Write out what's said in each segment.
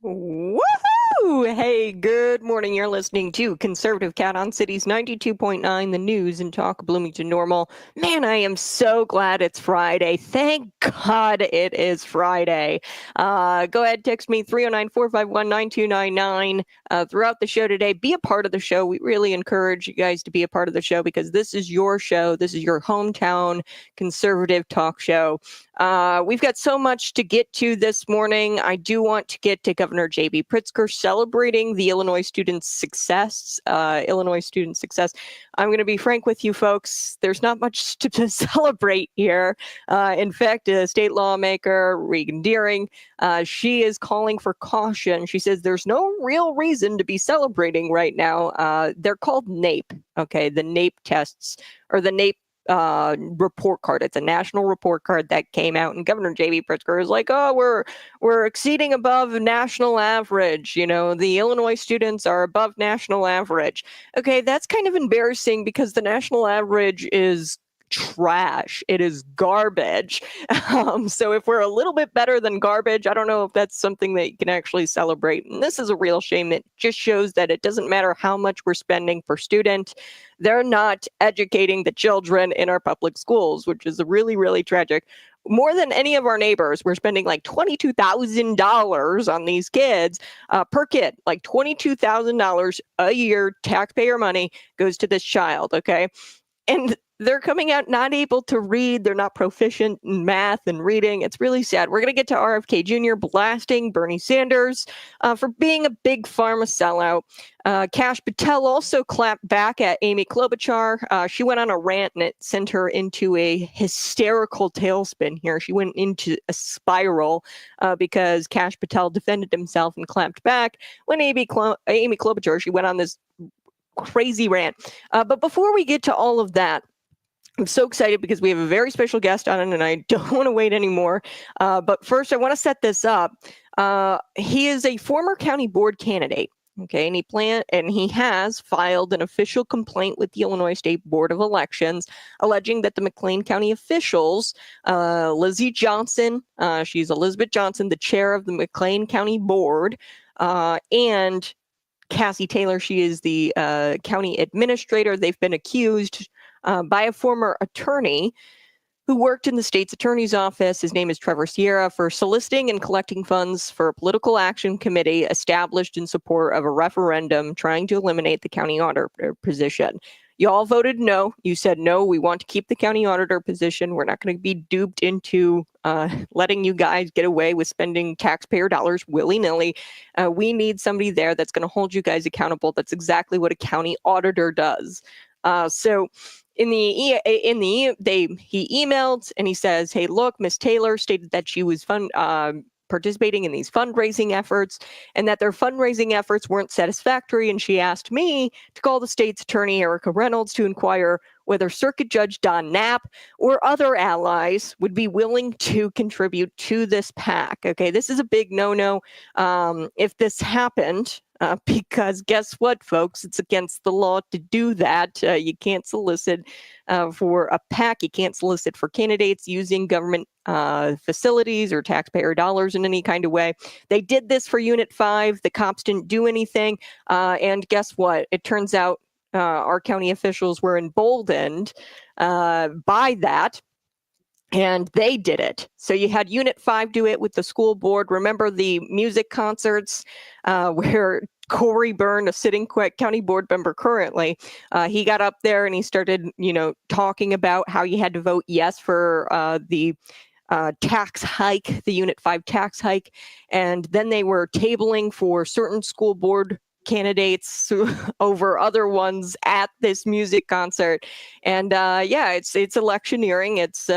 Woohoo! Hey, good morning. You're listening to Conservative Cat on Cities 92.9, the news and talk Bloomington Normal. Man, I am so glad it's Friday. Thank God it is Friday. Go ahead, text me 309-451-9299 throughout the show today. Be a part of the show. We really encourage you guys to be a part of the show because this is your show. This is your hometown conservative talk show. We've got so much to get to this morning. I do want to get to Governor J.B. Pritzker celebrating the Illinois students' success. I'm going to be frank with you folks. There's not much to celebrate here. In fact, state lawmaker Regan Deering, she is calling for caution. She says there's no real reason to be celebrating right now. They're called NAEP. Okay, the NAEP tests or the NAEP report card. It's a national report card that came out, and Governor J.B. Pritzker is like, "Oh, we're exceeding above national average. You know, the Illinois students are above national average." Okay, that's kind of embarrassing because the national average is trash. It is garbage. So if we're a little bit better than garbage, I don't know if that's something that you can actually celebrate. And this is a real shame. It just shows that it doesn't matter how much we're spending per student. They're not educating the children in our public schools, which is really, really tragic. More than any of our neighbors, we're spending like $22,000 on these kids per kid. Like $22,000 a year, taxpayer money goes to this child, okay? And they're coming out not able to read. They're not proficient in math and reading. It's really sad. We're going to get to RFK Jr. blasting Bernie Sanders for being a big pharma sellout. Kash Patel also clapped back at Amy Klobuchar. She went on a rant and it sent her into a hysterical tailspin here. She went into a spiral because Kash Patel defended himself and clapped back when Amy Klobuchar, she went on this crazy rant. But before we get to all of that, I'm so excited because we have a very special guest on it, and I don't want to wait anymore. But first, I want to set this up. He is a former county board candidate. Okay, and he has filed an official complaint with the Illinois State Board of Elections, alleging that the McLean County officials, Lizzie Johnson, she's Elizabeth Johnson, the chair of the McLean County Board, and Cassie Taylor, she is the county administrator. They've been accused by a former attorney who worked in the state's attorney's office. His name is Trevor Sierra, for soliciting and collecting funds for a political action committee established in support of a referendum trying to eliminate the county auditor position. You all voted no. You said, no, we want to keep the county auditor position. We're not going to be duped into letting you guys get away with spending taxpayer dollars willy-nilly. We need somebody there that's going to hold you guys accountable. That's exactly what a county auditor does. So he emailed and he says, "Hey, look, Miss Taylor stated that she was participating in these fundraising efforts and that their fundraising efforts weren't satisfactory. And she asked me to call the state's attorney, Erica Reynolds, to inquire whether Circuit Judge Don Knapp or other allies would be willing to contribute to this PAC." Okay, this is a big no-no if this happened. Because guess what, folks? It's against the law to do that. You can't solicit for a PAC. You can't solicit for candidates using government facilities or taxpayer dollars in any kind of way. They did this for Unit 5. The cops didn't do anything. And guess what? It turns out our county officials were emboldened by that. And they did it. So you had Unit 5 do it with the school board. Remember the music concerts where Corey Byrne, a sitting county board member currently, he got up there and he started, talking about how you had to vote yes for the tax hike, the Unit 5 tax hike. And then they were tabling for certain school board candidates over other ones at this music concert. And it's electioneering. It's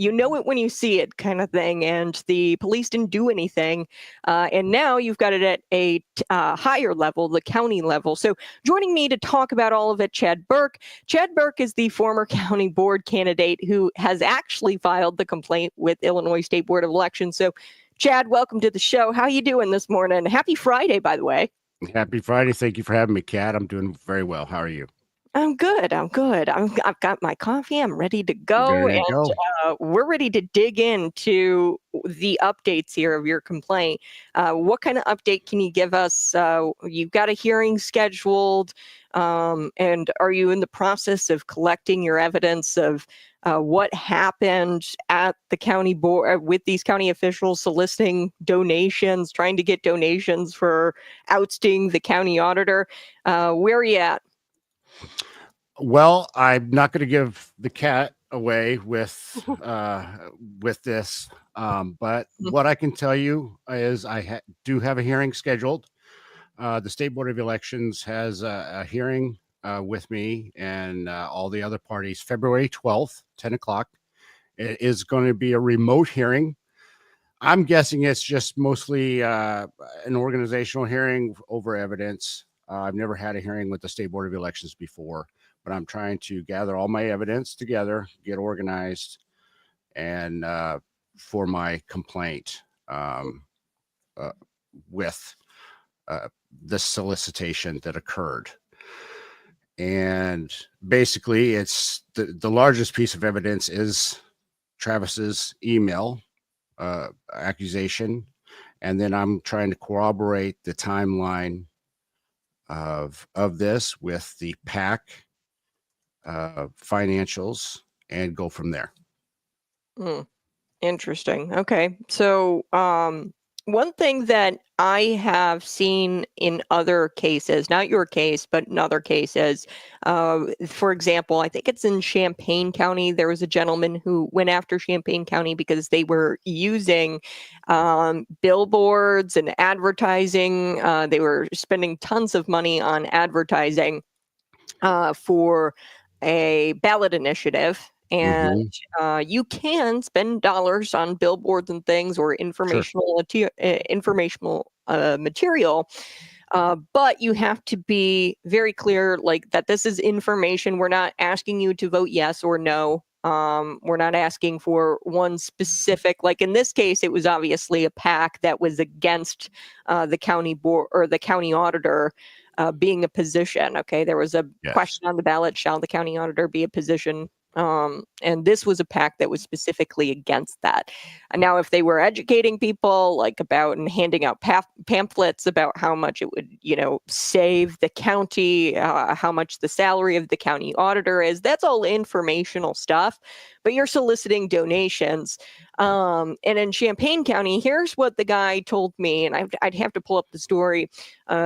you know it when you see it kind of thing. And the police didn't do anything. And now you've got it at a higher level, the county level. So joining me to talk about all of it, Chad Burke. Chad Burke is the former county board candidate who has actually filed the complaint with Illinois State Board of Elections. So Chad, welcome to the show. How you doing this morning? Happy Friday, by the way. Happy Friday. Thank you for having me, Kat. I'm doing very well. How are you? I'm good. I'm good. I've got my coffee. I'm ready to go, There you and go. we're ready to dig into the updates here of your complaint. What kind of update can you give us? You've got a hearing scheduled, and are you in the process of collecting your evidence of what happened at the county board with these county officials soliciting donations, trying to get donations for ousting the county auditor? Where are you at? Well, I'm not going to give the cat away with this, but what I can tell you is do have a hearing scheduled. The State Board of Elections has a hearing with me and all the other parties February 12th, 10 o'clock. It is going to be a remote hearing. I'm guessing it's just mostly an organizational hearing over evidence. I've never had a hearing with the State Board of Elections before, but I'm trying to gather all my evidence together, get organized, and for my complaint uh, with the solicitation that occurred. And basically, it's the largest piece of evidence is Travis's email accusation, and then I'm trying to corroborate the timeline of this with the PAC financials and go from there. Mm. Interesting. Okay. So, one thing that I have seen in other cases, not your case, but in other cases, for example, I think it's in Champaign County. There was a gentleman who went after Champaign County because they were using billboards and advertising. They were spending tons of money on advertising for a ballot initiative. And Mm-hmm. you can spend dollars on billboards and things or Sure. informational material, but you have to be very clear, like that this is information. We're not asking you to vote yes or no. We're not asking for one specific, like in this case, it was obviously a PAC that was against the county board or the county auditor being a position. Okay, there was a Yes. question on the ballot: shall the county auditor be a position? And this was a PAC that was specifically against that. And now, if they were educating people like about and handing out pamphlets about how much it would, save the county, how much the salary of the county auditor is, that's all informational stuff. But you're soliciting donations. And in Champaign County, here's what the guy told me, and I'd have to pull up the story.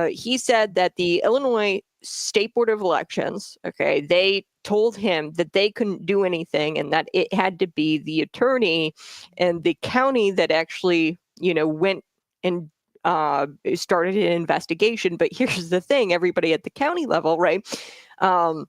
He said that the Illinois State Board of Elections, okay, they told him that they couldn't do anything and that it had to be the attorney and the county that actually, went and started an investigation. But here's the thing: everybody at the county level, right? Um,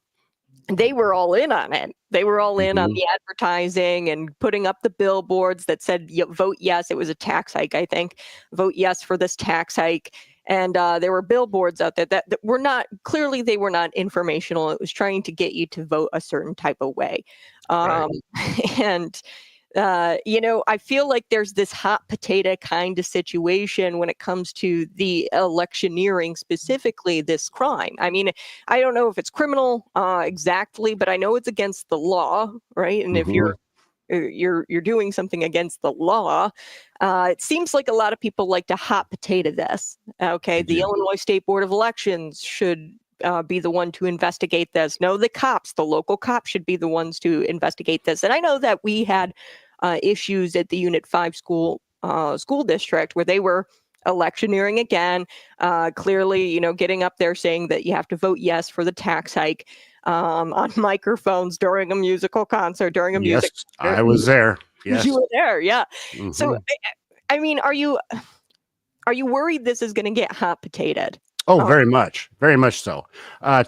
they were all in on it. They were all in on Mm-hmm. the advertising and putting up the billboards that said, vote yes. It was a tax hike, I think. Vote yes for this tax hike. And there were billboards out there that were not, clearly they were not informational. It was trying to get you to vote a certain type of way. Right. Um, and I feel like there's this hot potato kind of situation when it comes to the electioneering, specifically this crime. I mean, I don't know if it's criminal exactly, but I know it's against the law, right? And if Mm-hmm. you're doing something against the law, it seems like a lot of people like to hot potato this. Okay, I the do. Illinois State Board of Elections should be the one to investigate this. No, the local cops should be the ones to investigate this. And I know that we had issues at the Unit 5 school district where they were electioneering again, clearly, getting up there saying that you have to vote yes for the tax hike on microphones during a musical concert, during a Yes, music concert. I was there. You Yes. were there, yeah. So, Mm-hmm. I mean, are you worried this is going to get hot potatoed? Oh, Oh, very much so.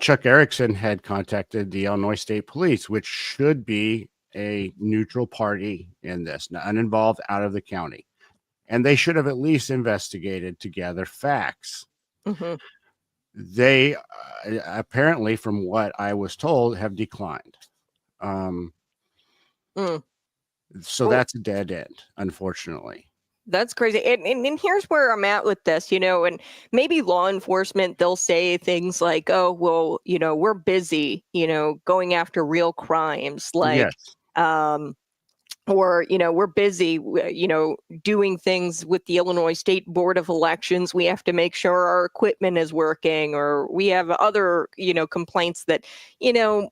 Chuck Erickson had contacted the Illinois State Police, which should be a neutral party in this, uninvolved, out of the county. And they should have at least investigated to gather facts. mhm, They apparently, from what I was told, have declined. Um, mm. so Well, that's a dead end, unfortunately. That's crazy. And here's where I'm at with this, and maybe law enforcement, they'll say things like, oh, well, we're busy, going after real crimes like, Yes. um, or we're busy doing things with the Illinois State Board of Elections. We have to make sure our equipment is working, or we have other complaints that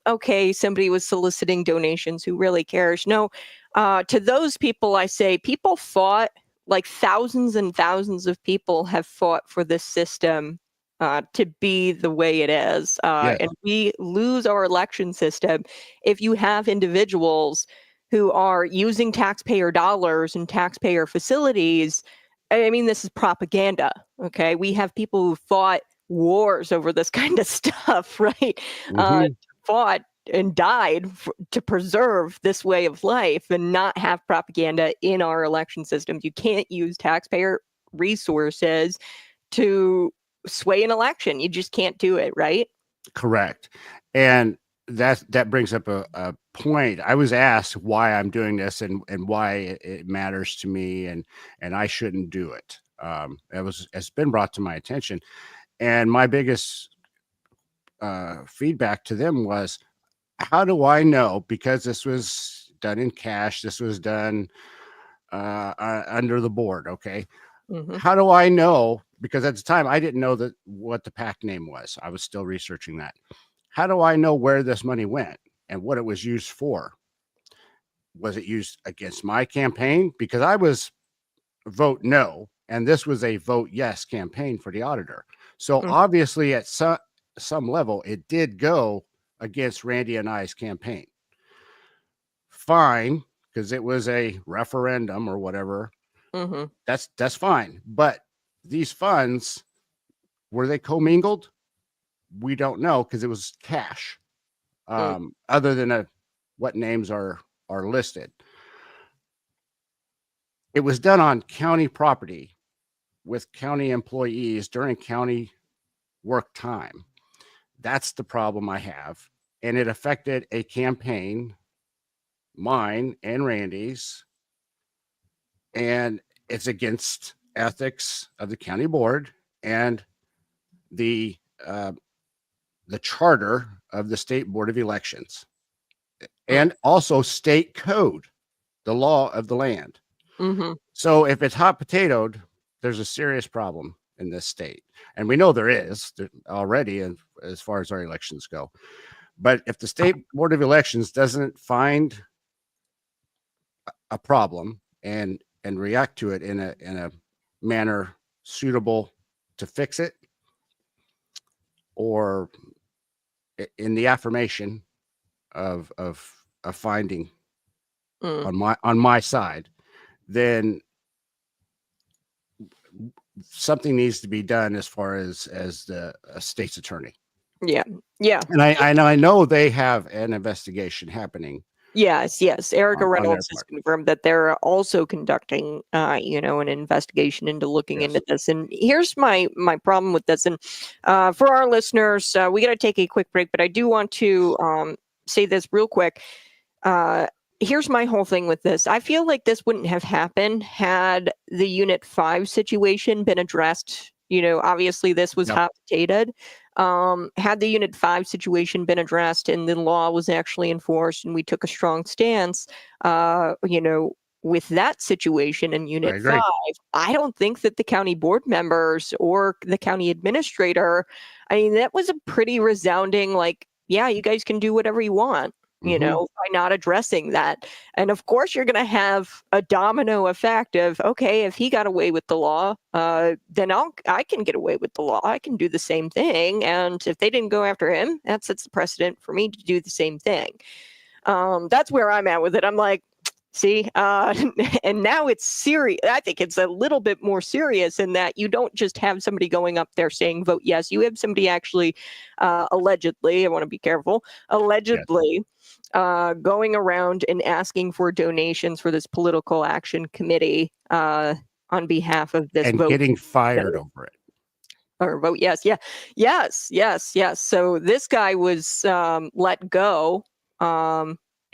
okay, somebody was soliciting donations. Who really cares? No. To those people, I say, people fought, like thousands and thousands of people have fought for this system to be the way it is, Yes. and we lose our election system if you have individuals who are using taxpayer dollars and taxpayer facilities. I mean, this is propaganda. Okay. We have people who fought wars over this kind of stuff, right? Hmm. Fought and died to preserve this way of life and not have propaganda in our election systems. You can't use taxpayer resources to sway an election. You just can't do it, right? Correct. And that brings up a point. I was asked why I'm doing this and why it matters to me, and I shouldn't do it. It's been brought to my attention, and my biggest feedback to them was, how do I know? Because this was done in cash. This was done under the board. Okay. Mm-hmm. How do I know? Because at the time I didn't know what the PAC name was. I was still researching that. How do I know where this money went and what it was used for? Was it used against my campaign? Because I was vote no, and this was a vote yes campaign for the auditor. So Mm-hmm. obviously at some level it did go against Randy and I's campaign. Fine, because it was a referendum or whatever. Mm-hmm. That's fine. But these funds, were they commingled? We don't know, because it was cash. Other than what names are listed. It was done on county property with county employees during county work time. That's the problem I have. And it affected a campaign, mine and Randy's, and it's against ethics of the county board and the charter of the state board of elections, and also state code, the law of the land. Mm-hmm. So if it's hot potatoed, there's a serious problem in this state. And we know there is already, and as far as our elections go. But if the state board of elections doesn't find a problem and react to it in a manner suitable to fix it, or in the affirmation of a finding on my side, then something needs to be done as far as the state's attorney. Yeah. Yeah. And I know they have an investigation happening. Yes, Erica On their Reynolds has part. confirmed that they're also conducting, an investigation into looking Yes. into this. And here's my problem with this. And for our listeners, we got to take a quick break, but I do want to say this real quick. Here's my whole thing with this. I feel like this wouldn't have happened had the Unit 5 situation been addressed. Obviously this was Yep. hot potatoed. Had the Unit 5 situation been addressed and the law was actually enforced and we took a strong stance, with that situation in Unit 5, I don't think that the county board members or the county administrator, I mean, that was a pretty resounding, like, yeah, you guys can do whatever you want. By not addressing that. And of course, you're going to have a domino effect of, okay, if he got away with the law, then I can get away with the law. I can do the same thing. And if they didn't go after him, that sets the precedent for me to do the same thing. That's where I'm at with it. I'm like, see, and now it's serious. I think it's a little bit more serious in that you don't just have somebody going up there saying vote yes. You have somebody actually, allegedly, I want to be careful, allegedly, going around and asking for donations for this political action committee on behalf of this and vote. Getting fired over it. Or vote yes. Yeah. Yes. So this guy was let go.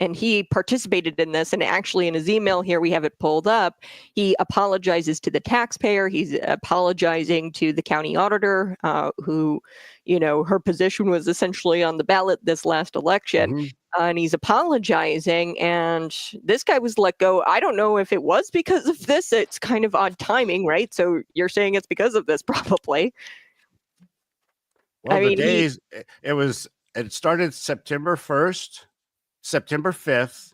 and he participated in this. And actually, in his email here, we have it pulled up. He apologizes to the taxpayer. He's apologizing to the county auditor, who, her position was essentially on the ballot this last election. Mm-hmm. And he's apologizing, and this guy was let go. I don't know if it was because of this. It's kind of odd timing, right? So you're saying it's because of this, probably. Well, it started September 1st, September 5th,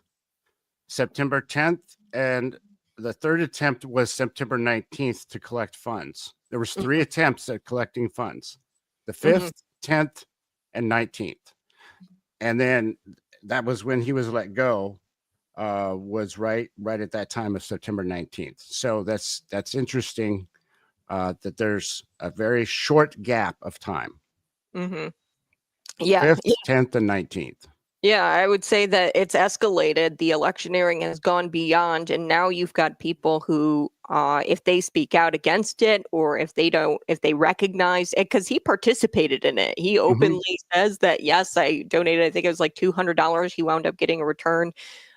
September 10th, and the third attempt was September 19th to collect funds. There was 3 attempts at collecting funds, the 5th, 10th, and 19th. And then that was when he was let go, was right at that time of September 19th. So that's interesting, that there's a very short gap of time. Mm-hmm. Yeah. 5th, 10th, and 19th. Yeah, I would say that it's escalated. The electioneering has gone beyond, and now you've got people who, if they speak out against it, or if they recognize it, because he participated in it. He openly says that, yes, I donated, I think it was like $200. He wound up getting a return,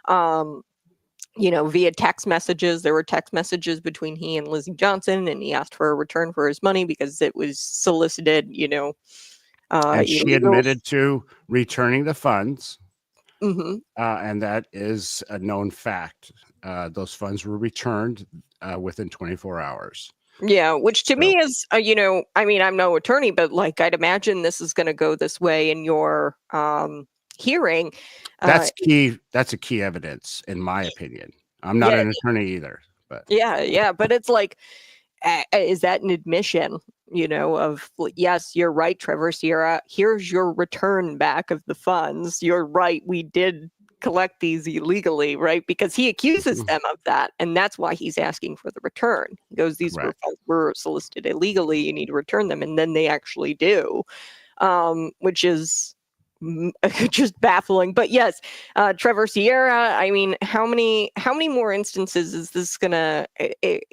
via text messages. There were text messages between he and Lizzie Johnson, and he asked for a return for his money because it was solicited, and she admitted to returning the funds. And that is a known fact. Those funds were returned within 24 hours. Yeah, which to me is, I'm no attorney, but like, I'd imagine this is going to go this way in your hearing. That's key. That's a key evidence, in my opinion. I'm not an attorney either, but yeah, but it's like, is that an admission, of, yes, you're right, Trevor Sierra, here's your return back of the funds. You're right, we did collect these illegally, right? Because he accuses them of that, and that's why he's asking for the return. He goes, these were solicited illegally, you need to return them, and then they actually do, which is just baffling. But yes, Trevor Sierra, I mean, how many more instances is this gonna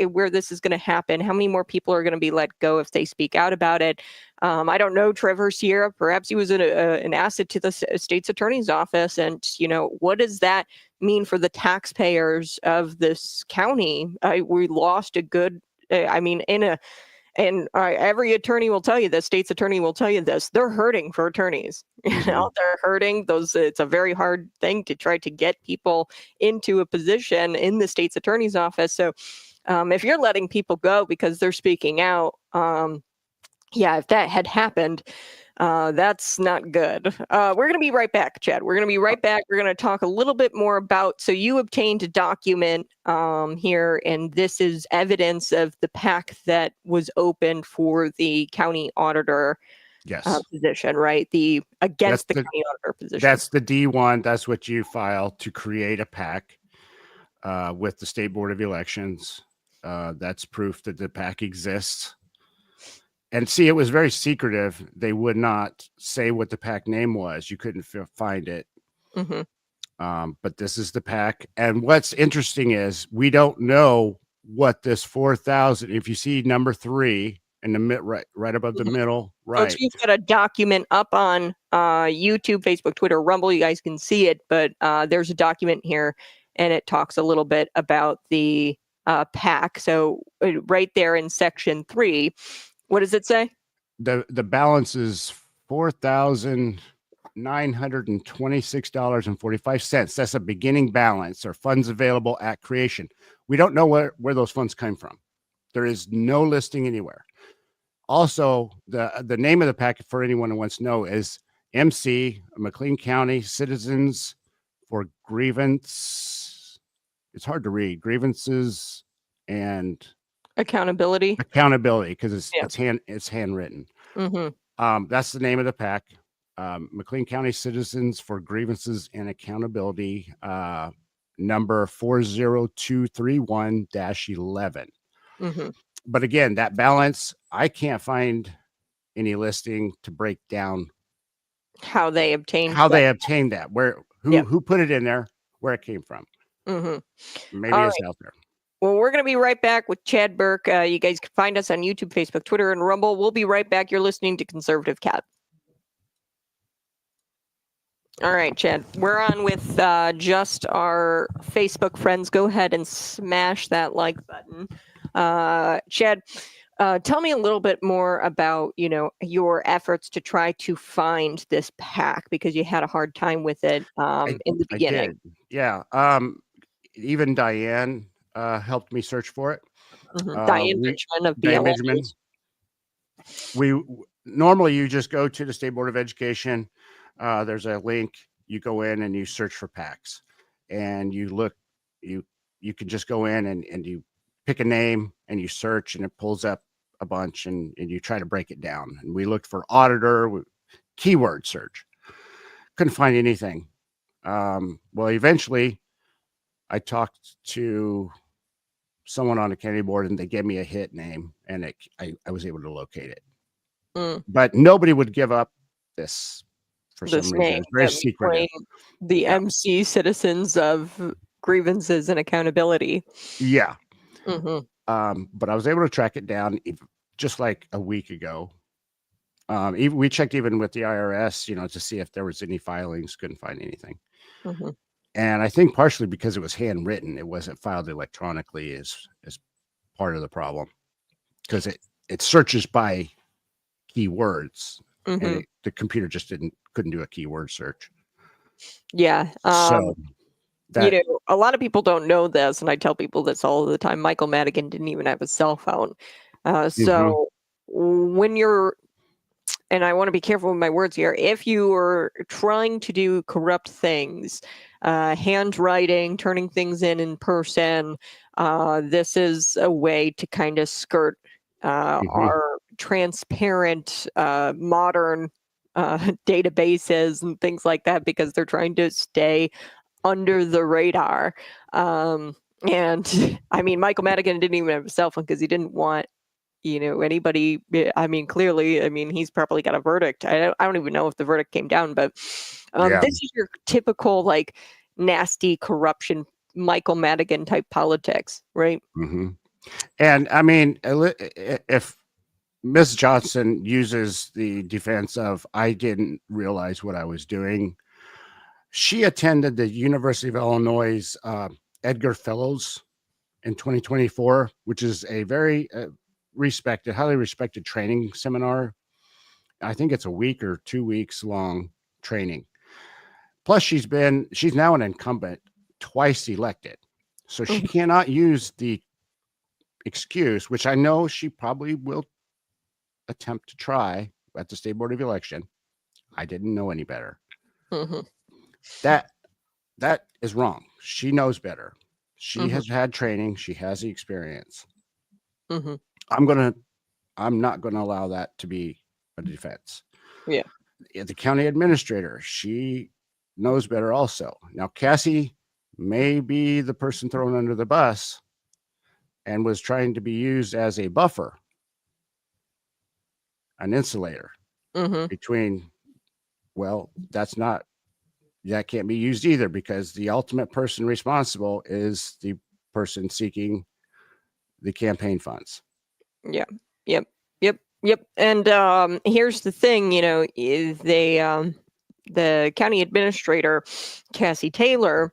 where this is gonna happen? How many more people are gonna be let go if they speak out about it? I don't know, Trevor Sierra, perhaps he was an asset to the state's attorney's office, and what does that mean for the taxpayers of this county? We lost a good, and every attorney will tell you this, state's attorney will tell you this, they're hurting for attorneys. They're hurting. It's a very hard thing to try to get people into a position in the state's attorney's office. So if you're letting people go because they're speaking out, if that had happened, that's not good. We're going to be right back, Chad. We're going to be right back. We're going to talk a little bit more about, so you obtained a document here, and this is evidence of the PAC that was opened for the county auditor position, right? Against the county auditor position. That's the D1. That's what you file to create a PAC with the State Board of Elections. That's proof that the PAC exists. And see, it was very secretive. They would not say what the PAC name was. You couldn't find it. But this is the PAC. And what's interesting is we don't know what this 4,000, if you see number 3 in the right above the middle, right. So you've got a document up on YouTube, Facebook, Twitter, Rumble. You guys can see it, but there's a document here, and it talks a little bit about the PAC. So right there in section 3, what does it say? The balance is $4,926.45. That's a beginning balance, or funds available at creation. We don't know where those funds came from. There is no listing anywhere. Also, the name of the packet, for anyone who wants to know, is MC, McLean County Citizens for Grievance. It's hard to read. Grievances and Accountability, because it's handwritten. That's the name of the PAC. McLean County Citizens for Grievances and Accountability, number 40231-11. But again, that balance, I can't find any listing to break down how they obtained that, who put it in there, where it came from. Maybe it's out there. Well, we're going to be right back with Chad Burke. You guys can find us on YouTube, Facebook, Twitter, and Rumble. We'll be right back. You're listening to Conservative Cat. All right, Chad, we're on with just our Facebook friends. Go ahead and smash that like button. Chad, tell me a little bit more about, your efforts to try to find this pack because you had a hard time with it I in the I beginning. did. Yeah. Even Diane helped me search for it. Diane We Richmond of Diane BLM Benjamin. News. Normally you just go to the State Board of Education. There's a link. You go in and you search for PACs, and you look. You you can just go in and you pick a name and you search, and it pulls up a bunch, and you try to break it down. And we looked for auditor, keyword search. Couldn't find anything. Well, eventually I talked to someone on the county board, and they gave me a hit name, and I was able to locate it. Mm, But nobody would give up this for some this reason. name It's very that we secretive. claim the Yeah. MC Citizens of Grievances and Accountability. Yeah. Hmm. But I was able to track it down just like a week ago. Even we checked even with the IRS, to see if there was any filings. Couldn't find anything. Hmm. And I think partially because it was handwritten, it wasn't filed electronically is part of the problem, because it searches by keywords, and Hmm. the computer just couldn't do a keyword search. Yeah. So that A lot of people don't know this, and I tell people this all the time. Michael Madigan didn't even have a cell phone. mhm, So when you're, and I want to be careful with my words here, if you are trying to do corrupt things, handwriting, turning things in person, this is a way to kind of skirt mhm, our transparent, modern databases and things like that because they're trying to stay under the radar. Um, and I mean, Michael Madigan didn't even have a cell phone because he didn't want, anybody. I mean, clearly, I mean, he's probably got a verdict. I don't even know if the verdict came down, but yeah. this is your typical, like, nasty corruption, Michael Madigan type politics, right? Mhm. And I mean, if Miss Johnson uses the defense of "I didn't realize what I was doing," she attended the University of Illinois Edgar Fellows in 2024, which is a very highly respected training seminar. I think it's a week or 2 weeks long training. Plus, she's now an incumbent, twice elected, so she Mhm. cannot use the excuse, which I know she probably will attempt to try at the State Board of Election. "I didn't know any better." Mhm. That that is wrong. She knows better. She Mhm. has had training. She has the experience. Mhm. I'm gonna. I'm not going to allow that to be a defense. Yeah. The county administrator, she knows better also. Now, Cassie may be the person thrown under the bus and was trying to be used as a buffer, an insulator Mhm. between, well, that can't be used either, because the ultimate person responsible is the person seeking the campaign funds. Yeah. Yep. Yep. Yep. And here's the thing, is the county administrator, Cassie Taylor,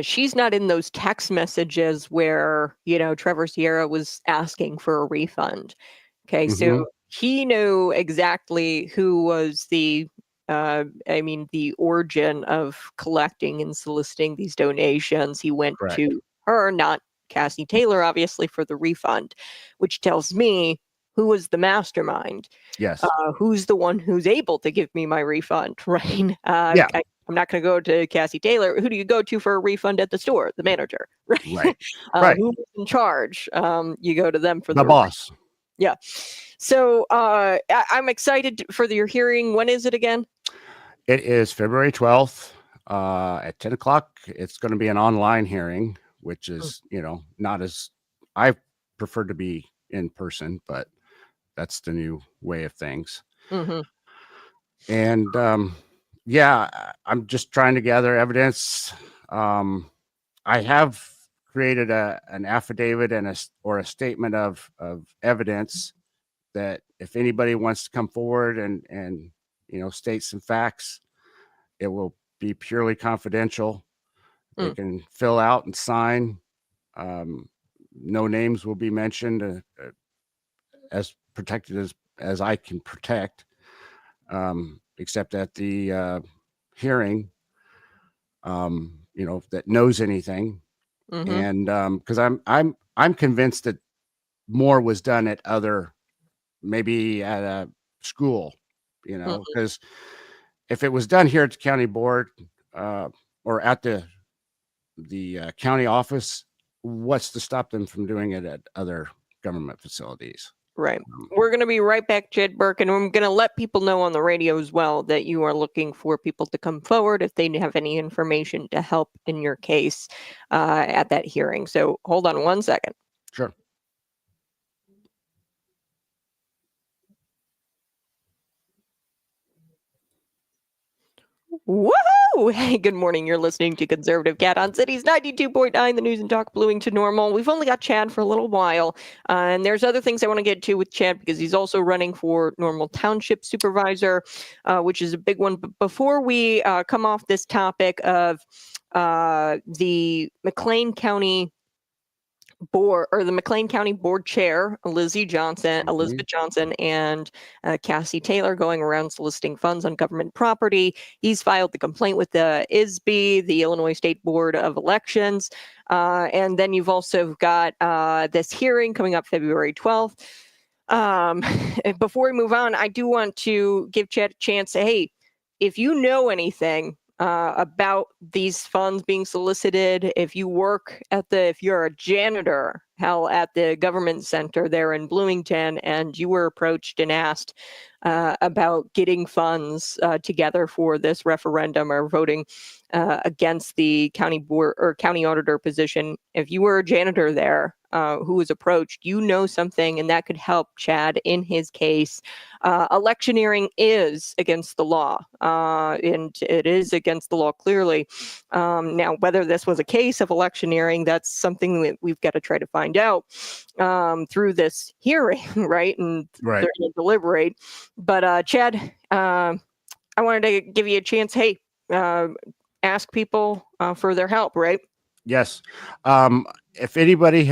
she's not in those text messages where, Trevor Sierra was asking for a refund. Okay, so Hmm. he knew exactly who was the origin of collecting and soliciting these donations. He went Correct. to her, not Cassie Taylor, obviously, for the refund, which tells me who was the mastermind, Yes. who's the one who's able to give me my refund, right? Yeah. I'm not going to go to Cassie Taylor. Who do you go to for a refund at the store? The manager, right? Right. Right. Who's in charge? You go to them for The the boss. yeah. So I'm excited for your hearing. When is it again? It is February 12th at 10 o'clock. It's going to be an online hearing, which is, not as I prefer to be in person, but that's the new way of things. Mm-hmm. And yeah, I'm just trying to gather evidence. I have created an affidavit or a statement of evidence that if anybody wants to come forward and state some facts, It will be purely confidential. They can fill out and sign. No names will be mentioned, as protected as I can protect, except at the hearing, that knows anything. And because I'm convinced that more was done at maybe at a school, because if it was done here at the county board, or at the county office, what's to stop them from doing it at other government facilities? Right. We're going to be right back, Jed Burke, and I'm going to let people know on the radio as well that you are looking for people to come forward if they have any information to help in your case at that hearing. So hold on one second. Sure. Woohoo! Hey, good morning. You're listening to Conservative Cat on Cities 92.9, the news and talk bluing to normal. We've only got Chad for a little while, and there's other things I want to get to with Chad because he's also running for Normal Township Supervisor, which is a big one. But before we come off this topic of the McLean County board, or the McLean County board chair, Elizabeth Johnson, and Cassie Taylor going around soliciting funds on government property. He's filed the complaint with the ISB, the Illinois State Board of Elections. And then you've also got this hearing coming up February 12th. Before we move on, I do want to give Chad a chance. Hey, if you know anything about these funds being solicited, if you're a janitor, at the government center there in Bloomington, and you were approached and asked about getting funds together for this referendum or voting against the county board or county auditor position, if you were a janitor there who was approached, something, and that could help Chad in his case. Electioneering is against the law, and it is against the law clearly. Now, whether this was a case of electioneering, that's something that we've got to try to find out through this hearing, right? And Right. they're going to deliberate. But Chad, I wanted to give you a chance. Hey, ask people for their help, right? Yes. If anybody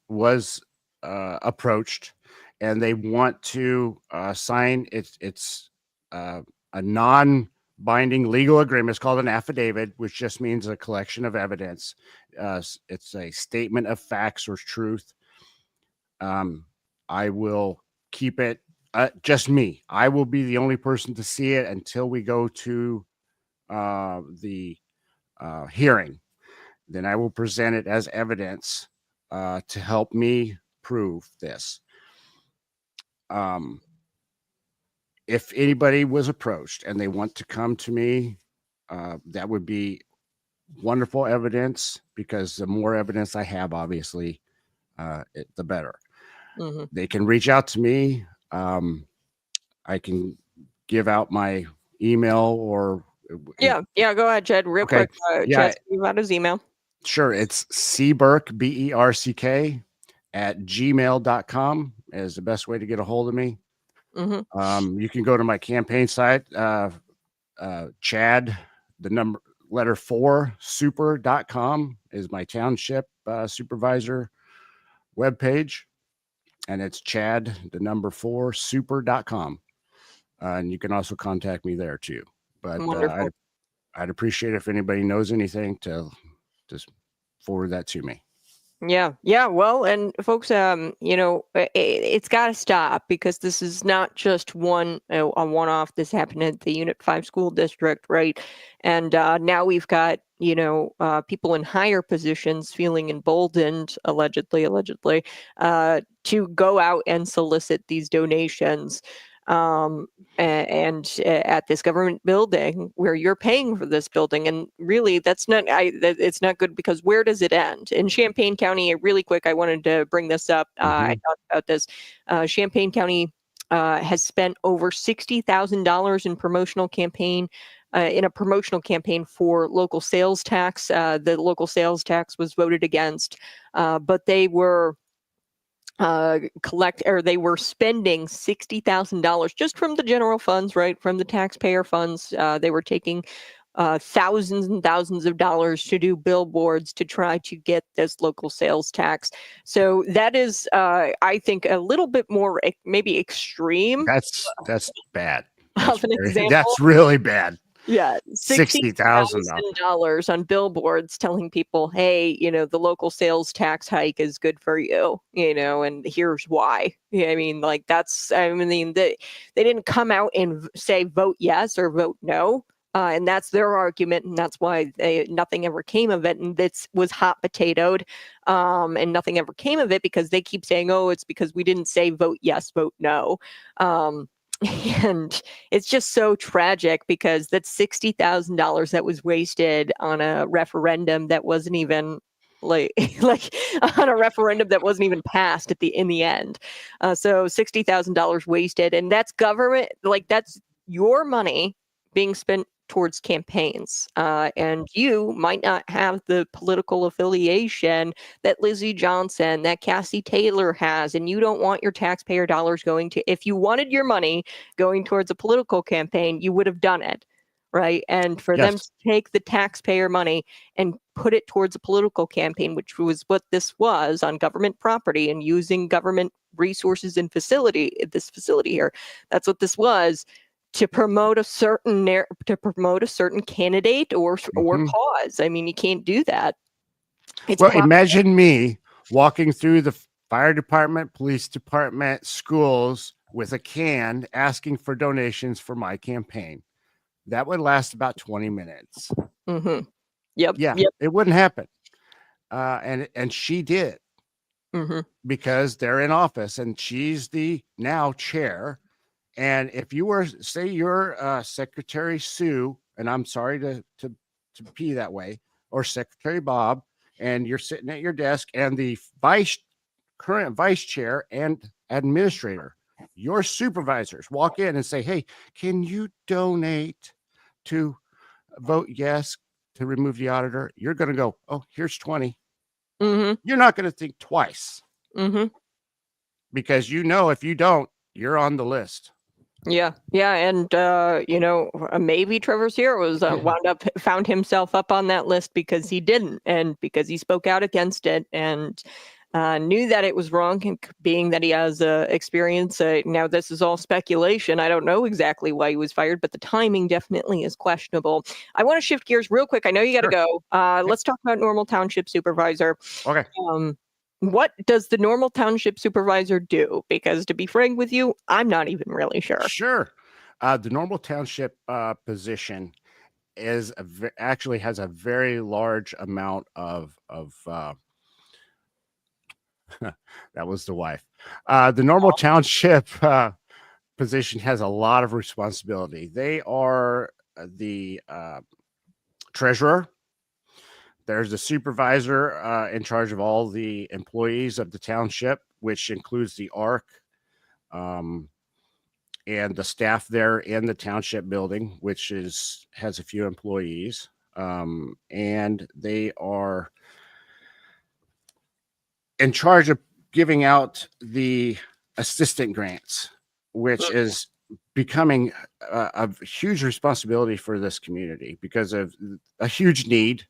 was approached and they want to sign, it's a non-binding legal agreement. It's called an affidavit, which just means a collection of evidence. It's a statement of facts or truth. I will keep it just me. I will be the only person to see it until we go to the hearing. Then I will present it as evidence to help me prove this. If anybody was approached and they want to come to me, that would be wonderful evidence, because the more evidence I have, obviously, the better. Mm-hmm. They can reach out to me. I can give out my email or. Yeah. Go ahead, Chad. Real quick. Chad's give out his email. Sure. It's cberk, BERCK, at gmail.com is the best way to get a hold of me. Mm-hmm. You can go to my campaign site, Chad, letter 4, super.com is my township supervisor webpage. And it's Chad, 4, super.com. And you can also contact me there too. But I'd appreciate if anybody knows anything to just forward that to me. Yeah. Well, and folks, it's got to stop, because this is not just a one-off. This happened at the Unit 5 school district, right? And now we've got, people in higher positions feeling emboldened, allegedly, to go out and solicit these donations. And at this government building where you're paying for this building. And really, it's not good, because where does it end? In Champaign County, really quick, I wanted to bring this up. I talked about this. Champaign County has spent over $60,000 in a promotional campaign for local sales tax. The local sales tax was voted against, but they were they were spending $60,000 just from the general funds, right? From the taxpayer funds. They were taking thousands and thousands of dollars to do billboards to try to get this local sales tax. So that is, I think, a little bit more maybe extreme That's bad. of an example. That's really bad. Yeah, $60,000 $60,000 on billboards telling people, hey, the local sales tax hike is good for you, and here's why. Yeah, I mean, like they didn't come out and say vote yes or vote no. And that's their argument, and that's why nothing ever came of it. And this was hot potatoed, and nothing ever came of it because they keep saying, oh, it's because we didn't say vote yes, vote no. And it's just so tragic because that's $60,000 that was wasted on a referendum that wasn't even like on a referendum that wasn't even passed in the end. So $60,000 wasted, and that's government, like that's your money being spent towards campaigns. And you might not have the political affiliation that Lizzie Johnson, that Cassie Taylor has, and you don't want your taxpayer dollars going to, if you wanted your money going towards a political campaign, you would have done it. Right. And for them to take the taxpayer money and put it towards a political campaign, which was what this was on government property and using government resources and this facility here, that's what this was. To promote a certain candidate or cause. I mean, you can't do that. Imagine me walking through the fire department, police department, schools with a can asking for donations for my campaign. That would last about 20 minutes. Mm-hmm. Yep. It wouldn't happen. And she did, because they're in office and she's the now chair. And if you were, say you're Secretary Sue, and I'm sorry to be that way, or Secretary Bob, and you're sitting at your desk and the current vice chair and administrator, your supervisors walk in and say, hey, can you donate to vote yes to remove the auditor? You're going to go, oh, here's 20. You're not going to think twice. Because if you don't, you're on the list. Yeah. And maybe Trevor Sierra found himself up on that list because he didn't, and because he spoke out against it and knew that it was wrong. And being that he has experience, now this is all speculation. I don't know exactly why he was fired, but the timing definitely is questionable. I want to shift gears real quick. I know you got to go. Let's talk about Normal Township Supervisor. Okay. What does the Normal Township Supervisor do? Because to be frank with you, I'm not even really sure. Sure. The Normal Township position is actually has a very large amount of that was the wife. The Normal Township position has a lot of responsibility. They are the treasurer. There's the supervisor in charge of all the employees of the township, which includes the ARC and the staff there in the township building, which has a few employees. And they are in charge of giving out the assistant grants, which is becoming a huge responsibility for this community because of a huge need.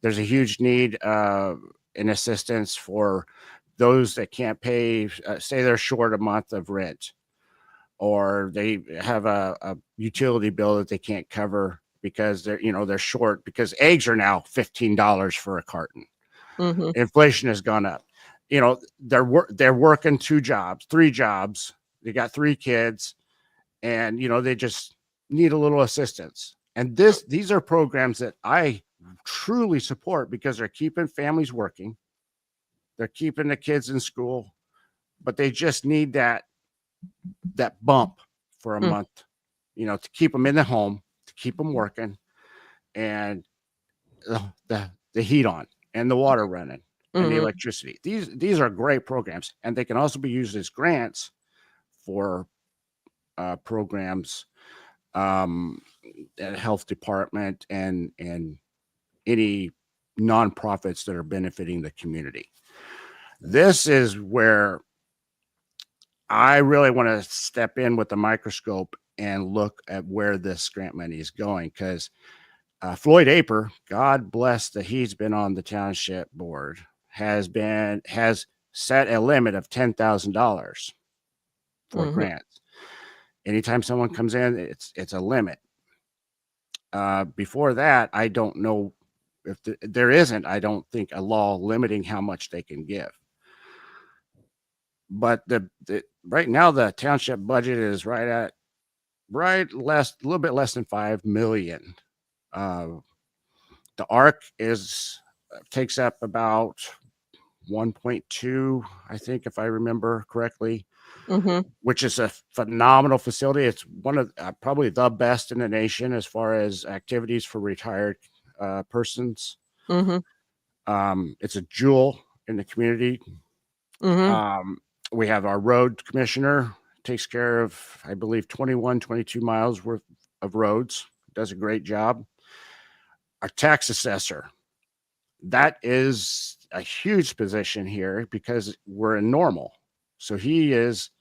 There's a huge need in assistance for those that can't pay, say they're short a month of rent, or they have a utility bill that they can't cover because they're short, because eggs are now $15 for a carton. Inflation has gone up. They're working 2 jobs, 3 jobs. They got 3 kids, and they just need a little assistance. And these are programs that I truly support because they're keeping families working, they're keeping the kids in school, but they just need that bump for a month, to keep them in the home, to keep them working, and the heat on and the water running and the electricity. These are great programs, and they can also be used as grants for programs at health department and any nonprofits that are benefiting the community. This is where I really want to step in with the microscope and look at where this grant money is going, because Floyd Aper, God bless that he's been on the township board, has set a limit of $10,000 for Mm-hmm. grants. Anytime someone comes in, it's a limit. Before that, I don't know if there isn't, I don't think, a law limiting how much they can give. But right now the township budget is a little bit less than 5 million. The ARC takes up about 1.2, I think, if I remember correctly, Mm-hmm. which is a phenomenal facility. It's one of probably the best in the nation as far as activities for retired persons. Mm-hmm. It's a jewel in the community. Mm-hmm. We have our road commissioner, takes care of, I believe, 22 miles worth of roads, does a great job. Our tax assessor, that is a huge position here because we're in normal. So he is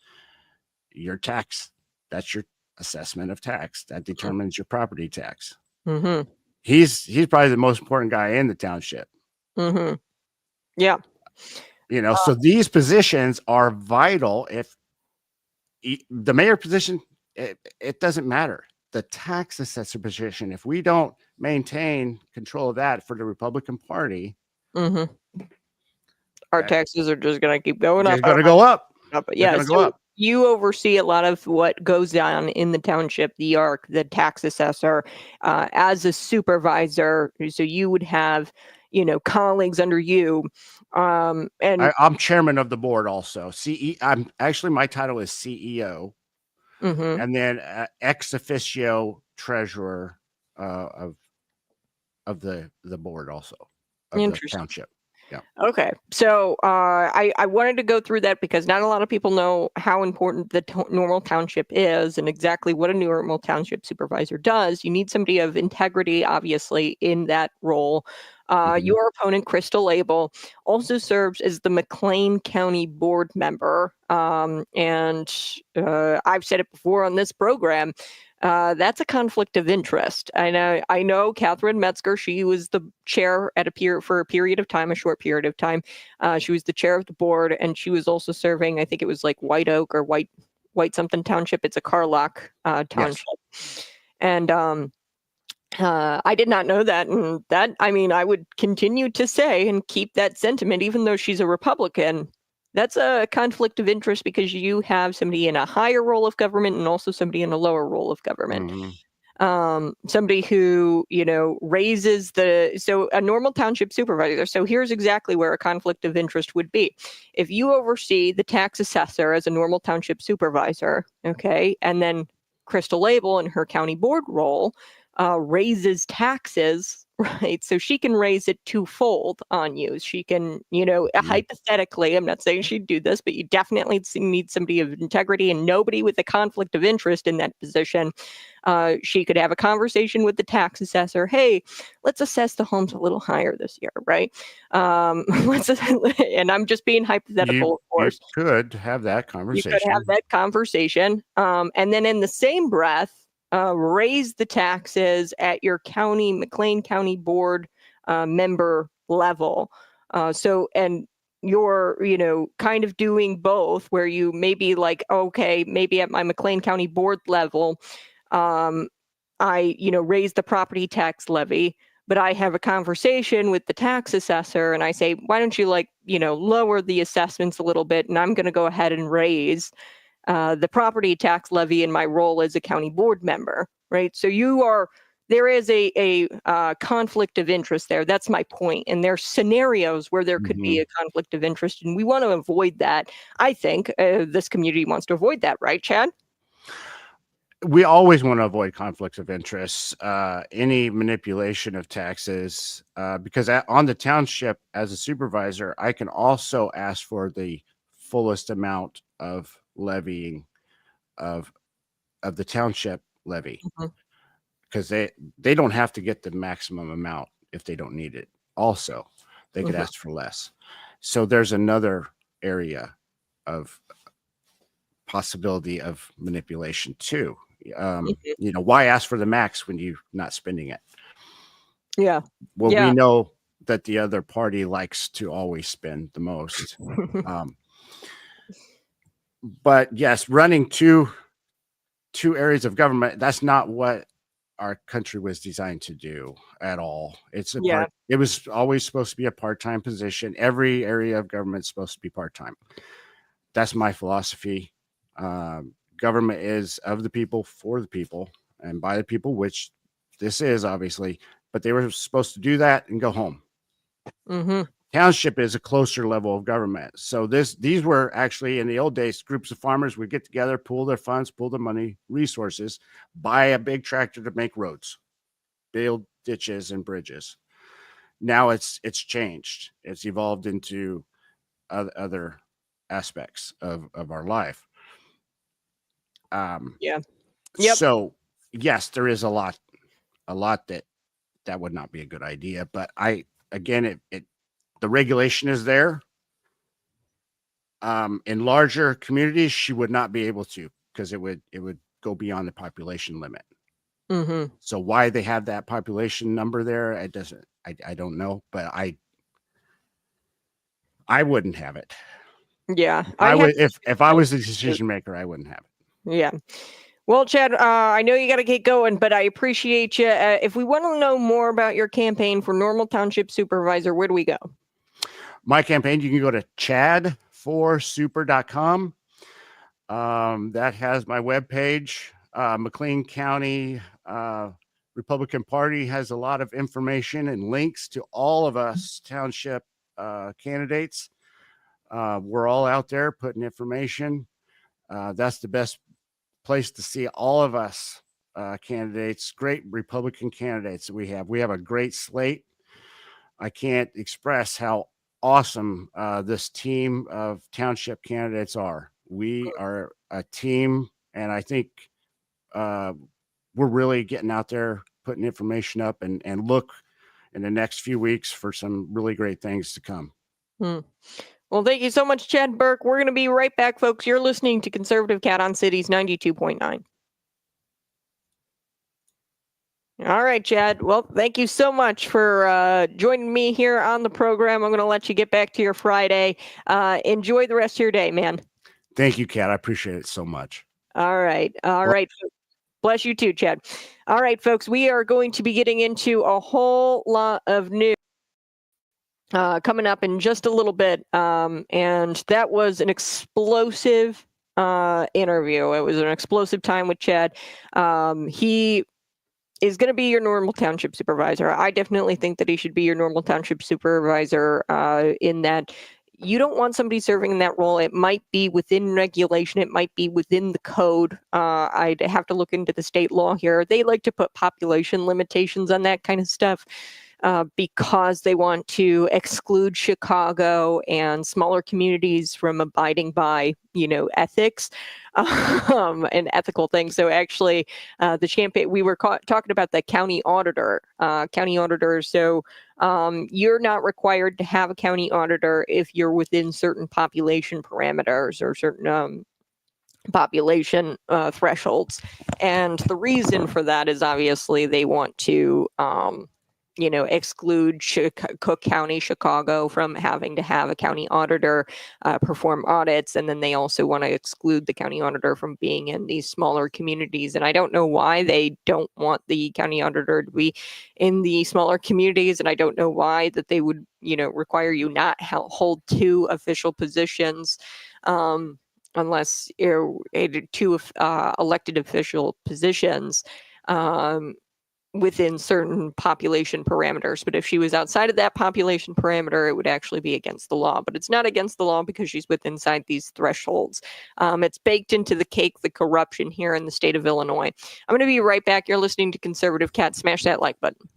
your tax, that's your assessment of tax. That determines your property tax. Mm-hmm. He's probably the most important guy in the township. Mm-hmm. Yeah. So these positions are vital. If the mayor position, it doesn't matter. The tax assessor position, if we don't maintain control of that for the Republican Party, Mm-hmm. Our taxes are just going to keep going they're up. going to go up. They're Yeah. going to go So up. you oversee a lot of what goes on in the township, the ARC, the tax assessor, as a supervisor. So you would have, colleagues under you. And I'm chairman of the board also. I'm actually, my title is CEO. mm-hmm. And then ex officio treasurer of the board also of the Interesting. township. Yeah. Okay. So I wanted to go through that because not a lot of people know how important the normal township is and exactly what a normal township supervisor does. You need somebody of integrity, obviously, in that role. Your opponent, Crystal Abel, also serves as the McLean County board member. And I've said it before on this program. That's a conflict of interest. I know Catherine Metzger, she was the chair for a period of time, a short period of time. She was the chair of the board, and she was also serving, I think it was like White Oak or White something township. It's a Carlock township. Yes. And I did not know that. And I would continue to say and keep that sentiment, even though she's a Republican. That's a conflict of interest because you have somebody in a higher role of government and also somebody in a lower role of government. Somebody who, raises so a normal township supervisor. So here's exactly where a conflict of interest would be. If you oversee the tax assessor as a normal township supervisor, okay, and then Crystal Abel in her county board role raises taxes, right? So she can raise it twofold on you. She can, hypothetically, I'm not saying she'd do this, but you definitely need somebody of integrity and nobody with a conflict of interest in that position. She could have a conversation with the tax assessor. Hey, let's assess the homes a little higher this year, right? And I'm just being hypothetical, of course. You could have that conversation. You could have that conversation. And then in the same breath, raise the taxes at your McLean County board member level. And you're, kind of doing both where you maybe like, okay, maybe at my McLean County board level, I, raise the property tax levy, but I have a conversation with the tax assessor and I say, why don't you lower the assessments a little bit? And I'm going to go ahead and raise the property tax levy in my role as a county board member, right? So there is a conflict of interest there. That's my point. And there's scenarios where there could be a conflict of interest, and we want to avoid that. I think this community wants to avoid that, right, Chad? We always want to avoid conflicts of interest, any manipulation of taxes, because on the township as a supervisor, I can also ask for the fullest amount of levying of the township levy, because they don't have to get the maximum amount if they don't need it. Also, they could ask for less. So there's another area of possibility of manipulation too. Why ask for the max when you're not spending it? Yeah. Well, we Yeah. know that the other party likes to always spend the most. Um, but yes, running two areas of government, that's not what our country was designed to do at all. Yeah. It was always supposed to be a part-time position. Every area of government is supposed to be part-time. That's my philosophy. Government is of the people, for the people, and by the people, which this is obviously, but they were supposed to do that and go home. Mm-hmm. Township is a closer level of government. So these were actually in the old days, groups of farmers would get together, pool their funds, pool their money, resources, buy a big tractor to make roads, build ditches and bridges. Now it's changed. It's evolved into other aspects of our life. Um, Yeah. Yep. so yes, there is a lot that would not be a good idea. But again, it the regulation is there. In larger communities, she would not be able to, because it would go beyond the population limit. Mm-hmm. So why they have that population number there, it doesn't. I don't know, but I wouldn't have it. Yeah. I I'd have. would if I was the decision maker, I wouldn't have it. Yeah. Well, Chad, I know you got to get going, but I appreciate you. If we want to know more about your campaign for Normal Township Supervisor, where do we go? My campaign, you can go to chad4super.com. That has my webpage. McLean County Republican Party has a lot of information and links to all of us township candidates. We're all out there putting information. That's the best place to see all of us candidates, great Republican candidates that we have. We have a great slate. I can't express how awesome this team of township candidates are. We are a team, and I think uh, we're really getting out there, putting information up, and look in the next few weeks for some really great things to come. Hmm. Well, thank you so much, Chad Burke. We're going to be right back, folks. You're listening to Conservative Cat on Cities 92.9. All right, Chad. Well, thank you so much for joining me here on the program. I'm going to let you get back to your Friday. Enjoy the rest of your day, man. Thank you, Kat. I appreciate it so much. All right. All right. Bless you too, Chad. All right, folks. We are going to be getting into a whole lot of news coming up in just a little bit. And that was an explosive interview. It was an explosive time with Chad. He is going to be your normal township supervisor. I definitely think that he should be your normal township supervisor in that you don't want somebody serving in that role. It might be within regulation. It might be within the code. I'd have to look into the state law here. They like to put population limitations on that kind of stuff. Because they want to exclude Chicago and smaller communities from abiding by, ethics and ethical things. So actually, the campaign we were talking about the county auditor, So you're not required to have a county auditor if you're within certain population parameters or certain population thresholds. And the reason for that is obviously they want to exclude Cook County, Chicago from having to have a county auditor perform audits. And then they also want to exclude the county auditor from being in these smaller communities. And I don't know why they don't want the county auditor to be in the smaller communities. And I don't know why that they would, require you not hold two official positions. Unless you're two elected official positions within certain population parameters. But if she was outside of that population parameter, it would actually be against the law. But it's not against the law because she's within inside these thresholds. It's baked into the cake, the corruption here in the state of Illinois. I'm going to be right back. You're listening to Conservative Cat. Smash that like button.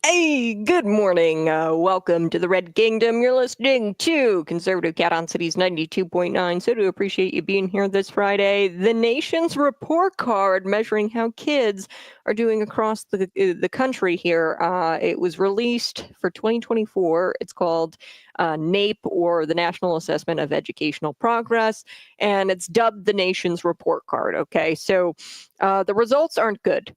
Hey, good morning. Welcome to the Red Kingdom. You're listening to Conservative Cat on Cities 92.9. So do appreciate you being here this Friday. The nation's report card measuring how kids are doing across the country here. It was released for 2024. It's called NAEP, or the National Assessment of Educational Progress, and it's dubbed the nation's report card. Okay, so the results aren't good.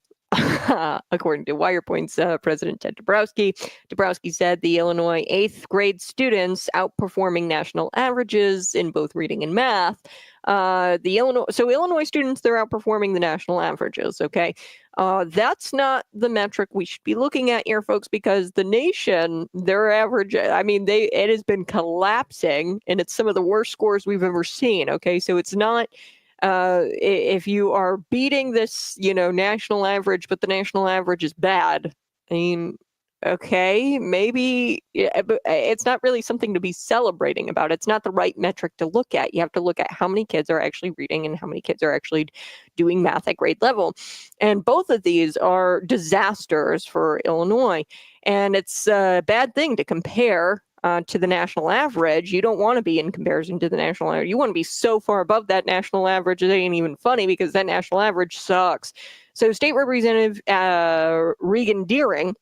According to Wirepoint's President Ted Dabrowski. Dabrowski said the Illinois 8th grade students outperforming national averages in both reading and math. Illinois students, they're outperforming the national averages. Okay. That's not the metric we should be looking at here, folks, because the nation, their average, it has been collapsing, and it's some of the worst scores we've ever seen. Okay. So it's not, if you are beating this, national average, but the national average is bad, I mean, okay, maybe, yeah, but it's not really something to be celebrating about. It's not the right metric to look at. You have to look at how many kids are actually reading and how many kids are actually doing math at grade level. And both of these are disasters for Illinois. And it's a bad thing to compare to the national average. You don't want to be in comparison to the national average. You want to be so far above that national average, it ain't even funny, because that national average sucks. So State Representative Regan Deering,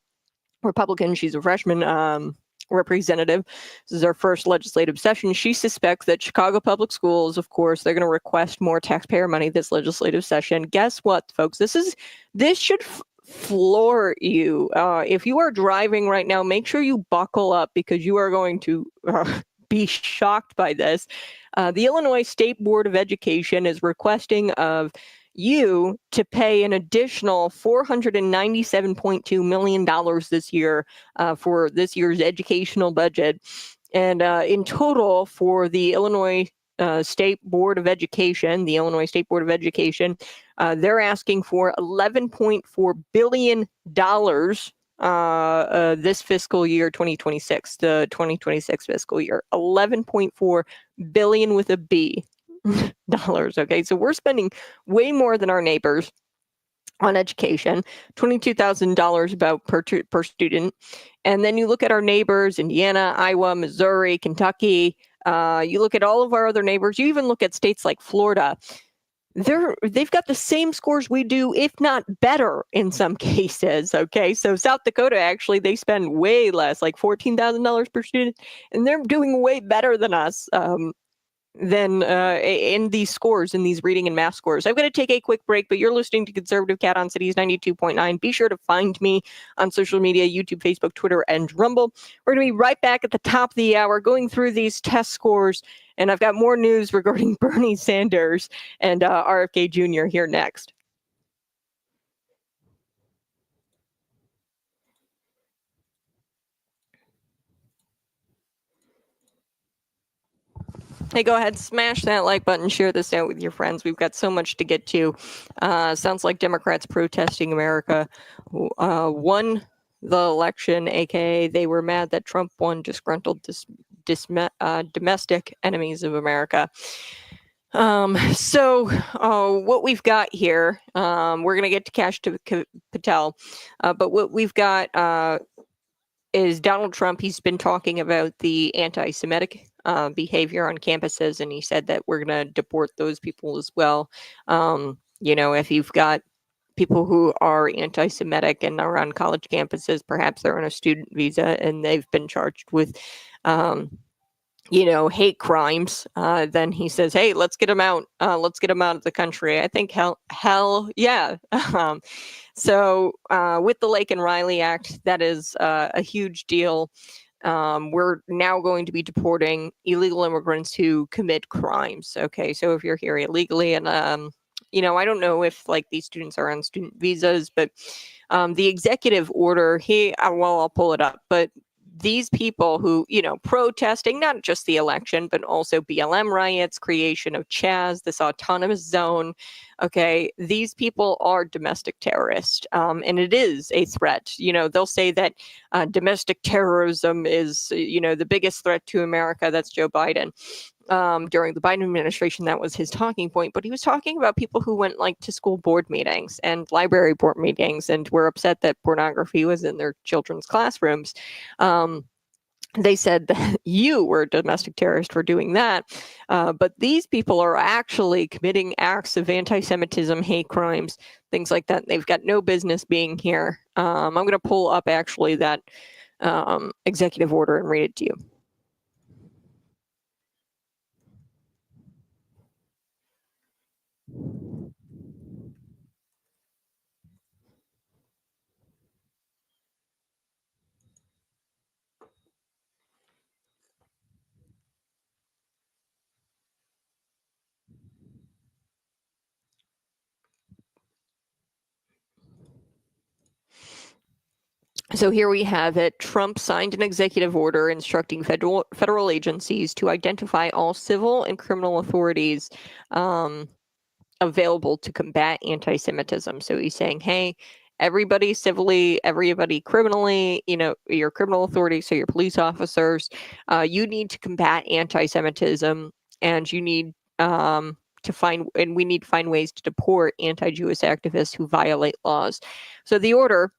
Republican, she's a freshman representative. This is our first legislative session. She suspects that Chicago Public Schools, of course, they're going to request more taxpayer money this legislative session. Guess what, folks? This should floor you. If you are driving right now, make sure you buckle up, because you are going to be shocked by this. The Illinois State Board of Education is requesting of you to pay an additional $497.2 million this year for this year's educational budget. And in total, for the Illinois State Board of Education, they're asking for $11.4 billion this fiscal year, 2026, the 2026 fiscal year. 11.4 billion with a B dollars. Okay, so we're spending way more than our neighbors on education, $22,000 about per student. And then you look at our neighbors, Indiana, Iowa, Missouri, Kentucky. You look at all of our other neighbors. You even look at states like Florida. They've got the same scores we do, if not better in some cases. Okay, so South Dakota, actually, they spend way less, like $14,000 per student, and they're doing way better than us. In these scores, in these reading and math scores. I'm going to take a quick break, but you're listening to Conservative Cat on Cities 92.9. Be sure to find me on social media, YouTube, Facebook, Twitter, and Rumble. We're going to be right back at the top of the hour going through these test scores, and I've got more news regarding Bernie Sanders and RFK Jr. here next. Hey, go ahead, smash that like button, share this out with your friends. We've got so much to get to. Sounds like Democrats protesting America won the election, aka they were mad that Trump won, disgruntled domestic enemies of America. What we've got here, we're going to get to Kash Patel, but what we've got is Donald Trump. He's been talking about the anti-Semitic behavior on campuses, and he said that we're going to deport those people as well. If you've got people who are anti-Semitic and are on college campuses, perhaps they're on a student visa and they've been charged with, hate crimes, then he says, hey, let's get them out. Let's get them out of the country. I think hell yeah. With the Lake and Riley Act, that is a huge deal. We're now going to be deporting illegal immigrants who commit crimes. Okay, so if you're here illegally, and I don't know if these students are on student visas, but the executive order, I'll pull it up, but these people who, protesting not just the election, but also BLM riots, creation of Chaz, this autonomous zone, Okay, these people are domestic terrorists, and it is a threat. They'll say that domestic terrorism is, the biggest threat to America. That's Joe Biden. During the Biden administration, that was his talking point. But he was talking about people who went to school board meetings and library board meetings and were upset that pornography was in their children's classrooms. They said that you were a domestic terrorist for doing that. But these people are actually committing acts of anti-Semitism, hate crimes, things like that. They've got no business being here. I'm going to pull up actually that executive order and read it to you. So here we have it. Trump signed an executive order instructing federal agencies to identify all civil and criminal authorities available to combat anti-Semitism. So he's saying, hey, everybody civilly, everybody criminally, your criminal authorities, so your police officers, you need to combat anti-Semitism, and you need we need to find ways to deport anti-Jewish activists who violate laws. So the order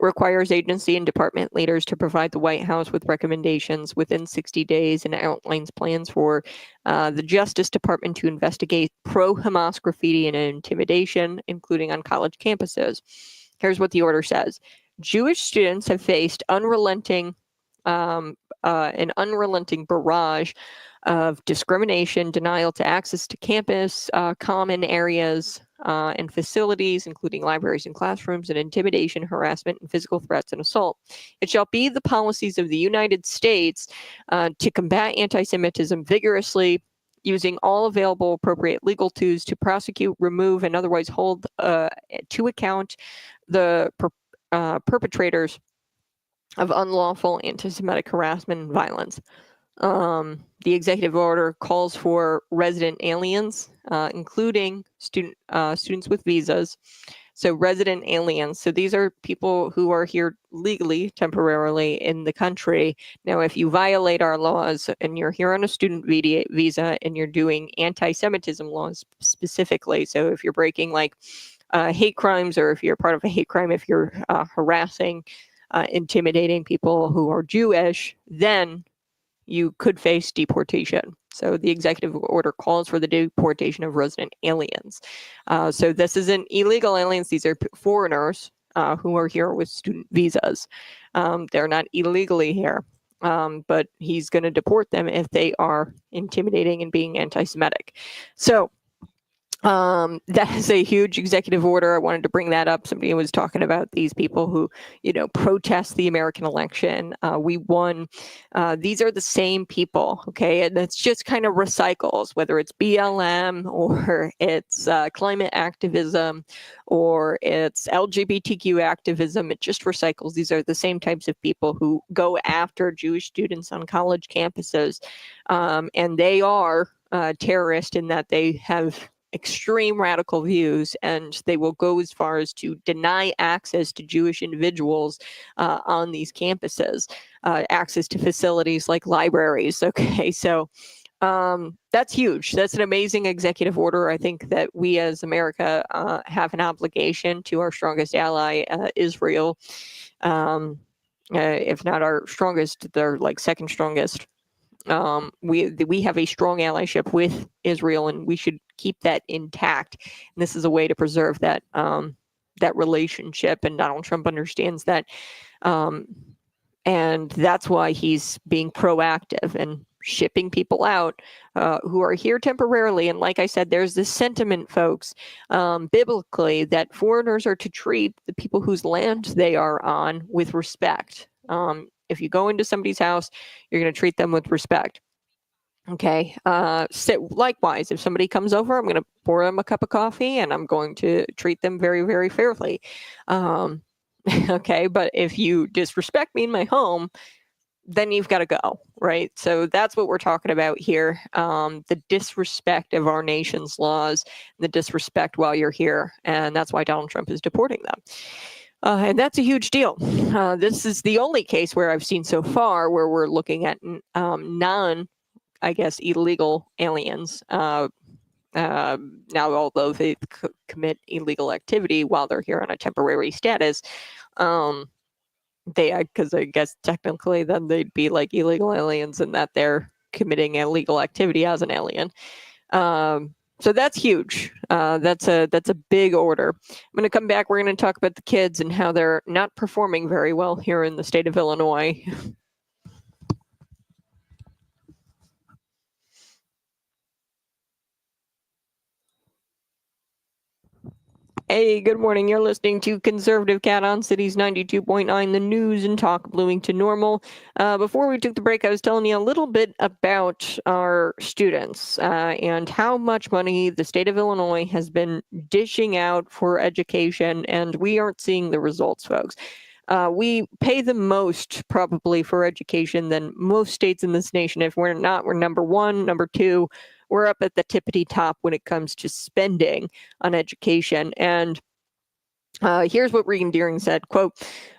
requires agency and department leaders to provide the White House with recommendations within 60 days and outlines plans for the Justice Department to investigate pro-Hamas graffiti and intimidation, including on college campuses. Here's what the order says. Jewish students have faced an unrelenting barrage of discrimination, denial to access to campus, common areas, and facilities, including libraries and classrooms, and intimidation, harassment, and physical threats and assault. It shall be the policies of the United States to combat anti-Semitism vigorously, using all available appropriate legal tools to prosecute, remove, and otherwise hold to account the perpetrators of unlawful anti-Semitic harassment and violence. The executive order calls for resident aliens, including students with visas. So resident aliens. So these are people who are here legally, temporarily in the country. Now, if you violate our laws and you're here on a student visa and you're doing anti-Semitism laws specifically, so if you're breaking hate crimes, or if you're part of a hate crime, if you're harassing, intimidating people who are Jewish, then you could face deportation. So the executive order calls for the deportation of resident aliens. So this isn't illegal aliens. These are foreigners who are here with student visas. They're not illegally here, but he's going to deport them if they are intimidating and being anti-Semitic. So that is a huge executive order. I wanted to bring that up. Somebody was talking about these people who, protest the American election. We won. These are the same people, okay? And it's just kind of recycles, whether it's BLM or it's climate activism or it's LGBTQ activism. It just recycles. These are the same types of people who go after Jewish students on college campuses. And they are terrorists in that they have extreme radical views, and they will go as far as to deny access to Jewish individuals on these campuses, access to facilities like libraries. Okay, so that's huge. That's an amazing executive order. I think that we as America have an obligation to our strongest ally, Israel. If not our strongest, they're second strongest. We have a strong allyship with Israel, and we should keep that intact. And this is a way to preserve that that relationship. And Donald Trump understands that, and that's why he's being proactive and shipping people out who are here temporarily. And like I said, there's this sentiment, folks, biblically, that foreigners are to treat the people whose land they are on with respect. If you go into somebody's house, you're going to treat them with respect. Okay. So likewise, if somebody comes over, I'm going to pour them a cup of coffee and I'm going to treat them very, very fairly. Okay. But if you disrespect me in my home, then you've got to go, right? So that's what we're talking about here. The disrespect of our nation's laws, the disrespect while you're here. And that's why Donald Trump is deporting them. And that's a huge deal. This is the only case where I've seen so far where we're looking at illegal aliens. Now, although they commit illegal activity while they're here on a temporary status, because I guess technically then they'd be like illegal aliens in that they're committing illegal activity as an alien. So that's huge. That's a big order. I'm going to come back. We're going to talk about the kids and how they're not performing very well here in the state of Illinois. Hey, good morning. You're listening to Conservative Cat on Cities 92.9, the news and talk Bloomington Normal. Before we took the break, I was telling you a little bit about our students and how much money the state of Illinois has been dishing out for education, and we aren't seeing the results, folks. We pay the most probably for education than most states in this nation. If we're not, we're number one, number two. We're up at the tippity top when it comes to spending on education. And here's what Regan Deering said, quote,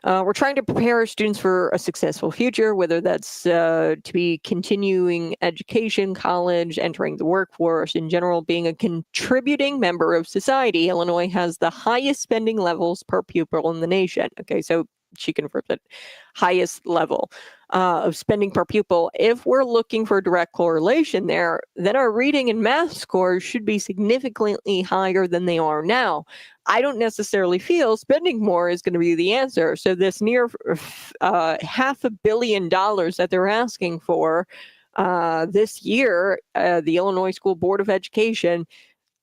we're trying to prepare our students for a successful future, whether that's to be continuing education, college, entering the workforce, in general, being a contributing member of society. Illinois has the highest spending levels per pupil in the nation. Okay, so she confirms it, highest level of spending per pupil. If we're looking for a direct correlation there, then our reading and math scores should be significantly higher than they are now. I don't necessarily feel spending more is going to be the answer. So this near $500 million that they're asking for this year, the Illinois School Board of Education,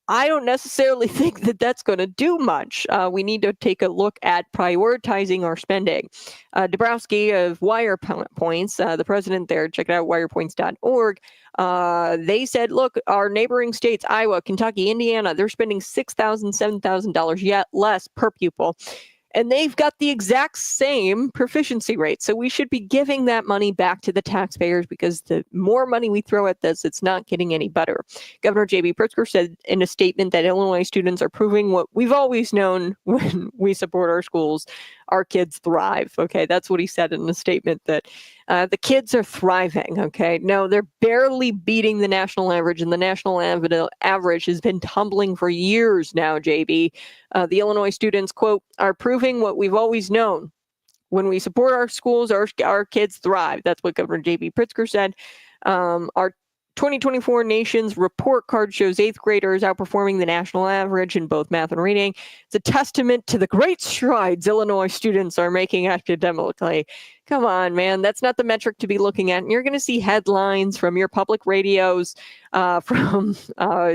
I don't necessarily think that that's going to do much. We need to take a look at prioritizing our spending. Dabrowski of WirePoints, the president there, check it out, wirepoints.org. They said, look, our neighboring states, Iowa, Kentucky, Indiana, they're spending $6,000, $7,000 yet less per pupil. And they've got the exact same proficiency rate. So we should be giving that money back to the taxpayers, because the more money we throw at this, it's not getting any better. Governor J.B. Pritzker said in a statement that Illinois students are proving what we've always known: when we support our schools, our kids thrive. Okay, that's what he said in the statement, that the kids are thriving. Okay, no, they're barely beating the national average, and the national average has been tumbling for years now, JB. The Illinois students, quote, are proving what we've always known: when we support our schools, our kids thrive. That's what Governor J.B. Pritzker said. Our 2024 Nations report card shows 8th graders outperforming the national average in both math and reading. It's a testament to the great strides Illinois students are making academically. Come on, man. That's not the metric to be looking at. And you're going to see headlines from your public radios, from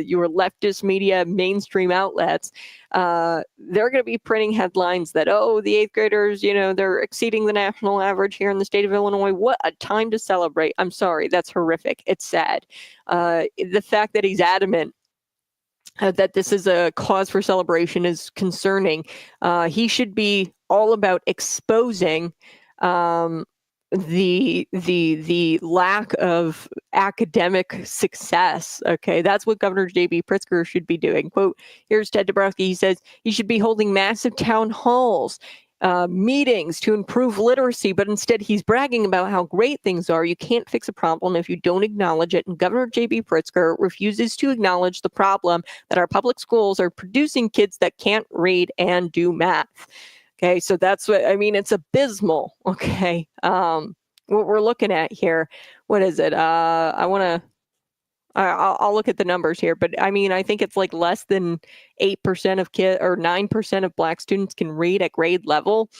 your leftist media, mainstream outlets. They're going to be printing headlines that, oh, the 8th graders, they're exceeding the national average here in the state of Illinois. What a time to celebrate. I'm sorry. That's horrific. It's sad. The fact that he's adamant that this is a cause for celebration is concerning. He should be all about exposing the lack of academic success. Okay, that's what Governor J.B. Pritzker should be doing. Quote, here's Ted Dabrowski. He says he should be holding massive town halls, meetings to improve literacy, but instead he's bragging about how great things are. You can't fix a problem if you don't acknowledge it. And Governor J.B. Pritzker refuses to acknowledge the problem that our public schools are producing kids that can't read and do math. Okay, so that's what I mean. It's abysmal. Okay, what we're looking at here. What is it? I'll look at the numbers here, but I mean, I think it's like less than 8% of kids, or 9% of Black students can read at grade level.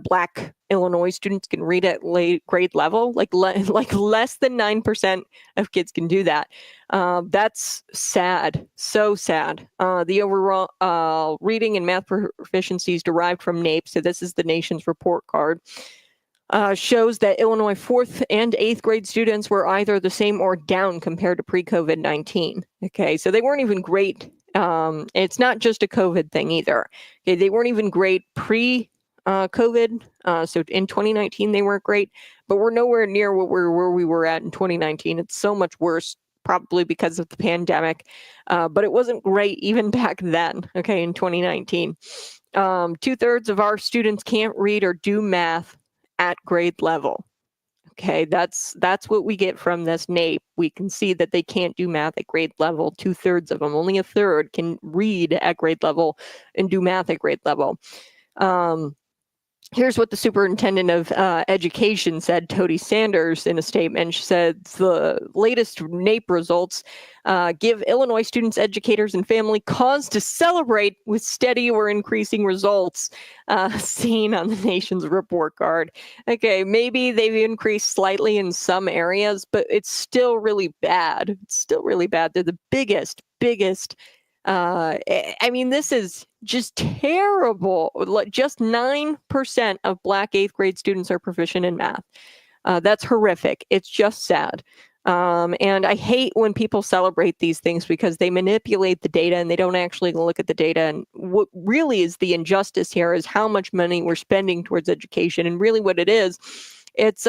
Black Illinois students can read at grade level. Like less than 9% of kids can do that. That's sad. So sad. The overall reading and math proficiencies derived from NAEP, so this is the nation's report card, shows that Illinois 4th and 8th grade students were either the same or down compared to pre-COVID-19. Okay, so they weren't even great. It's not just a COVID thing either. Okay, they weren't even great pre COVID. So in 2019, they weren't great, but we're nowhere near where we were at in 2019. It's so much worse, probably because of the pandemic. But it wasn't great even back then, okay, in 2019. 2/3 of our students can't read or do math at grade level. Okay, that's what we get from this NAEP. We can see that they can't do math at grade level. 2/3 of them, only a third can read at grade level and do math at grade level. Here's what the superintendent of education said, Tody Sanders, in a statement. She said the latest NAEP results give Illinois students, educators, and family cause to celebrate with steady or increasing results seen on the nation's report card. Okay, maybe they've increased slightly in some areas, but it's still really bad. It's still really bad. They're the biggest I mean, this is just terrible. Just 9% of Black 8th grade students are proficient in math. That's horrific. It's just sad. And I hate when people celebrate these things because they manipulate the data and they don't actually look at the data. And what really is the injustice here is how much money we're spending towards education. And really what it is, it's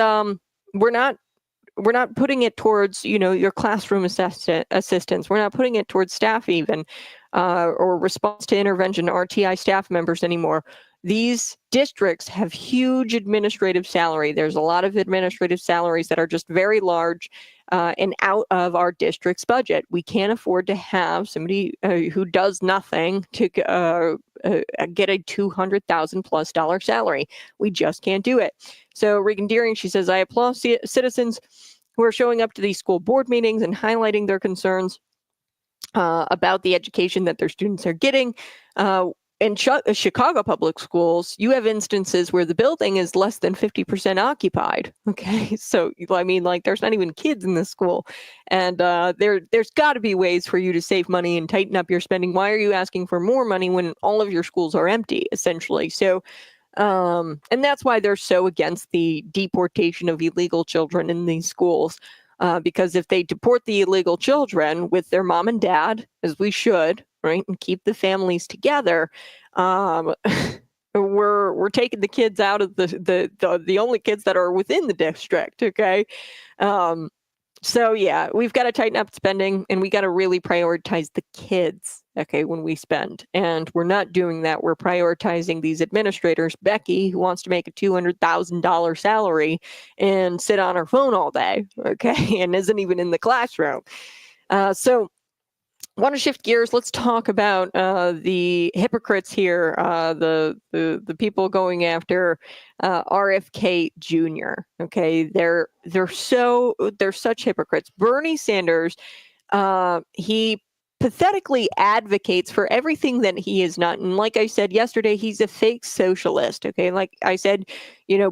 we're not putting it towards, your classroom assistants. We're not putting it towards staff even, or response to intervention RTI staff members anymore. These districts have huge administrative salary. There's a lot of administrative salaries that are just very large and out of our district's budget. We can't afford to have somebody who does nothing to get a $200,000+ salary. We just can't do it. So Regan Deering, she says, I applaud citizens who are showing up to these school board meetings and highlighting their concerns about the education that their students are getting. In Chicago public schools, you have instances where the building is less than 50% occupied. Okay, so I mean, like, there's not even kids in this school, and there's got to be ways for you to save money and tighten up your spending. Why are you asking for more money when all of your schools are empty, essentially? So, and that's why they're so against the deportation of illegal children in these schools. Because if they deport the illegal children with their mom and dad, as we should, right, and keep the families together, we're taking the kids out of the only kids that are within the district. Okay, so yeah, we've got to tighten up spending, and we got to really prioritize the kids. Okay, when we spend, and we're not doing that. We're prioritizing these administrators. Becky, who wants to make a $200,000 salary and sit on her phone all day, okay, and isn't even in the classroom. So, want to shift gears. Let's talk about the hypocrites here. The people going after RFK Jr. Okay, they're such hypocrites. Bernie Sanders, he pathetically advocates for everything that he is not. And like I said yesterday, he's a fake socialist. Okay. Like I said,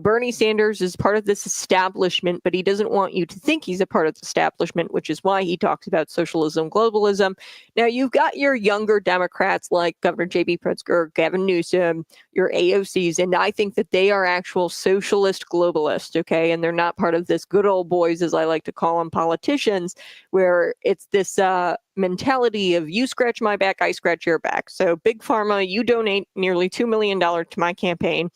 Bernie Sanders is part of this establishment, but he doesn't want you to think he's a part of the establishment, which is why he talks about socialism, globalism. Now you've got your younger Democrats like Governor J.B. Pritzker, Gavin Newsom, your AOCs, and I think that they are actual socialist globalists. Okay. And they're not part of this good old boys, as I like to call them, politicians, where it's this, mentality of you scratch my back, I scratch your back. So Big Pharma, you donate nearly $2 million to my campaign,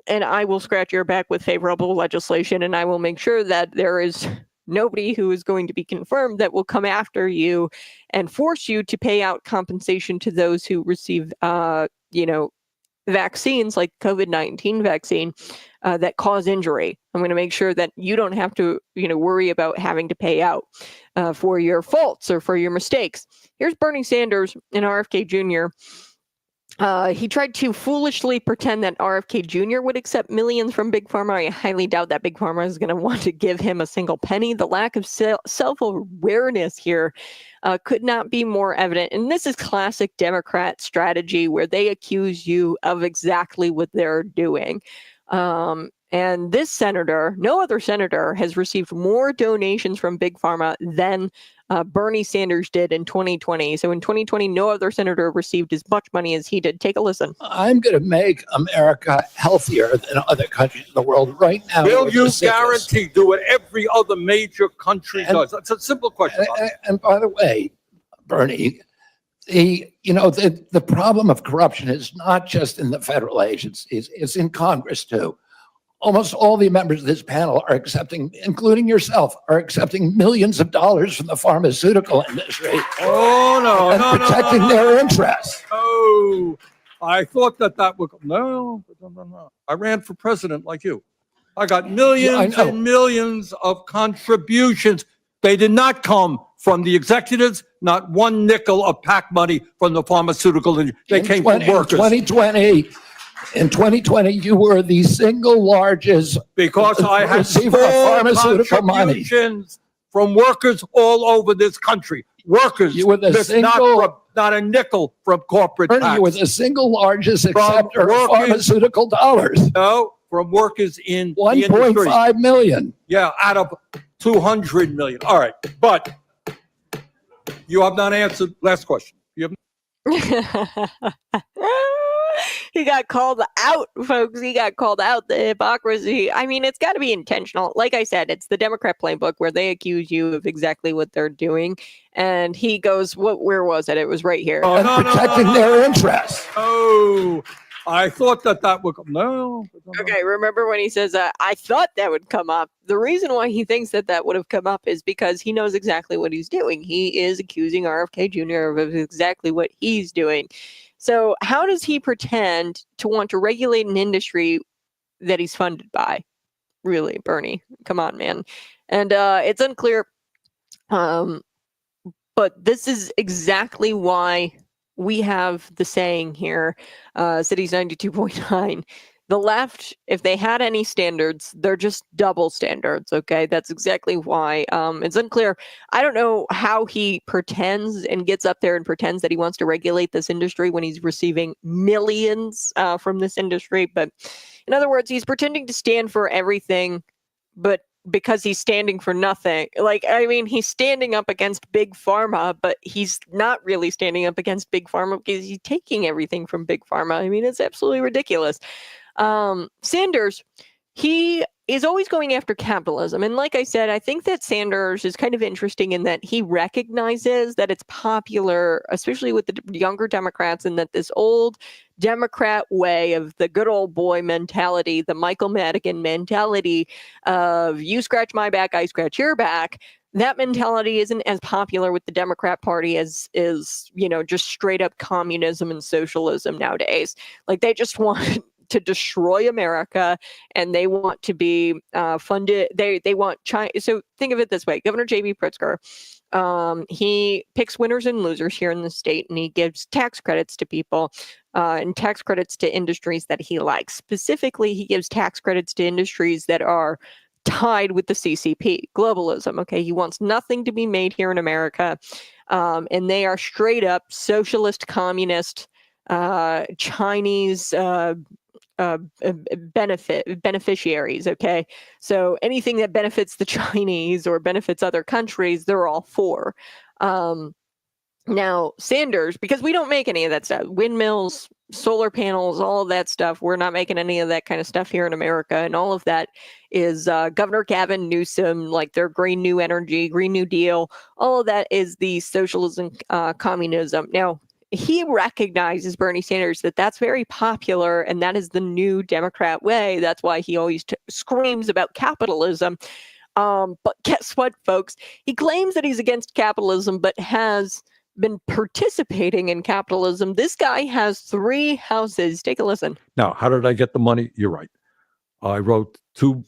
and I will scratch your back with favorable legislation, and I will make sure that there is nobody who is going to be confirmed that will come after you and force you to pay out compensation to those who receive, vaccines like COVID-19 vaccine that cause injury. I'm going to make sure that you don't have to, worry about having to pay out for your faults or for your mistakes. Here's Bernie Sanders and RFK Jr. He tried to foolishly pretend that RFK Jr. would accept millions from Big Pharma. I highly doubt that Big Pharma is going to want to give him a single penny. The lack of self-awareness here could not be more evident. And this is classic Democrat strategy where they accuse you of exactly what they're doing. And this senator, no other senator, has received more donations from Big Pharma than Bernie Sanders did in 2020. So in 2020, no other senator received as much money as he did. Take a listen. I'm going to make America healthier than other countries in the world right now. Will you guarantee do what every other major country does? That's a simple question. And by the way, Bernie, The problem of corruption is not just in the federal agencies, it's in Congress too. Almost all the members of this panel are accepting, including yourself, are accepting millions of dollars from the pharmaceutical industry Oh, no, and no, no, protecting no, their no. interests. Oh, I thought that would, no. I ran for president like you. I got millions know. and millions of contributions. They did not come from the executives, not one nickel of PAC money from the pharmaceutical industry. They came from workers. In 2020, you were the single largest Because I had receiver of small pharmaceutical money. contributions from workers all over this country. Workers, You were the missed single- not a nickel from corporate Bernie, you were PACs. the single largest From acceptor of workers- pharmaceutical dollars. No, from workers in the industry. 1.5 million. Yeah, out of 200 million. All right, but you have not answered. Last question. You have He got called out, folks. He got called out. The hypocrisy. I mean, it's got to be intentional. Like I said, it's the Democrat playbook where they accuse you of exactly what they're doing. And he goes, where was it? It was right here. Oh, And protecting their interests. Oh, I thought that would come. No. Okay, remember when he says, I thought that would come up. The reason why he thinks that would have come up is because he knows exactly what he's doing. He is accusing RFK Jr. of exactly what he's doing. So how does he pretend to want to regulate an industry that he's funded by? Really, Bernie? Come on, man. And it's unclear. But this is exactly why we have the saying here, Cities 92.9. The left, if they had any standards, they're just double standards, okay? That's exactly why. It's unclear. I don't know how he pretends and gets up there and pretends that he wants to regulate this industry when he's receiving millions from this industry. But in other words, he's pretending to stand for everything, but because he's standing for nothing. Like, I mean, he's standing up against Big Pharma, but he's not really standing up against Big Pharma because he's taking everything from Big Pharma. I mean, it's absolutely ridiculous. Sanders, he is always going after capitalism. And like I said, I think that Sanders is kind of interesting in that he recognizes that it's popular, especially with the younger Democrats, and that this old Democrat way of the good old boy mentality, the Michael Madigan mentality of you scratch my back, I scratch your back. That mentality isn't as popular with the Democrat Party as is, just straight up communism and socialism nowadays. Like they just want to destroy America, and they want to be funded. They want China. So think of it this way: Governor J.B. Pritzker, he picks winners and losers here in the state, and he gives tax credits to people and tax credits to industries that he likes. Specifically, he gives tax credits to industries that are tied with the CCP, globalism. Okay, he wants nothing to be made here in America, and they are straight up socialist, communist, Chinese. Beneficiaries. Okay, so anything that benefits the Chinese or benefits other countries, they're all for. Now Sanders, because we don't make any of that stuff, windmills, solar panels, all of that stuff, we're not making any of that kind of stuff here in America, and all of that is Governor Gavin Newsom, like their Green New Energy, Green New Deal, all of that is the socialism, communism. Now he recognizes, Bernie Sanders, that that's very popular and that is the new Democrat way. That's why he always screams about capitalism. But guess what, folks? He claims that he's against capitalism, but has been participating in capitalism. This guy has 3 houses. Take a listen. Now, how did I get the money? You're right. I wrote 2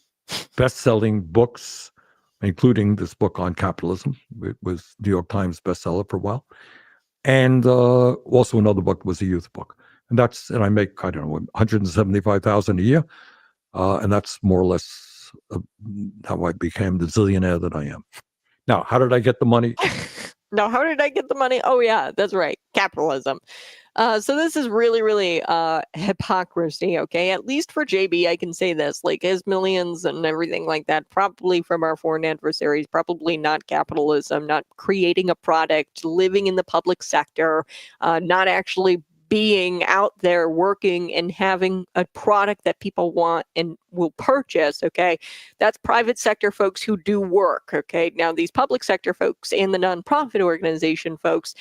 best-selling books, including this book on capitalism. It was New York Times bestseller for a while. And also another book was a youth book. And I make, I don't know, $175,000 a year. And that's more or less how I became the zillionaire that I am. Now, how did I get the money? Now, how did I get the money? Oh, yeah, that's right. Capitalism. So this is really, really hypocrisy, okay? At least for JB, I can say this. Like, his millions and everything like that, probably from our foreign adversaries, probably not capitalism, not creating a product, living in the public sector, not actually being out there working and having a product that people want and will purchase. Okay. That's private sector folks who do work. Okay. Now, these public sector folks and the nonprofit organization folks,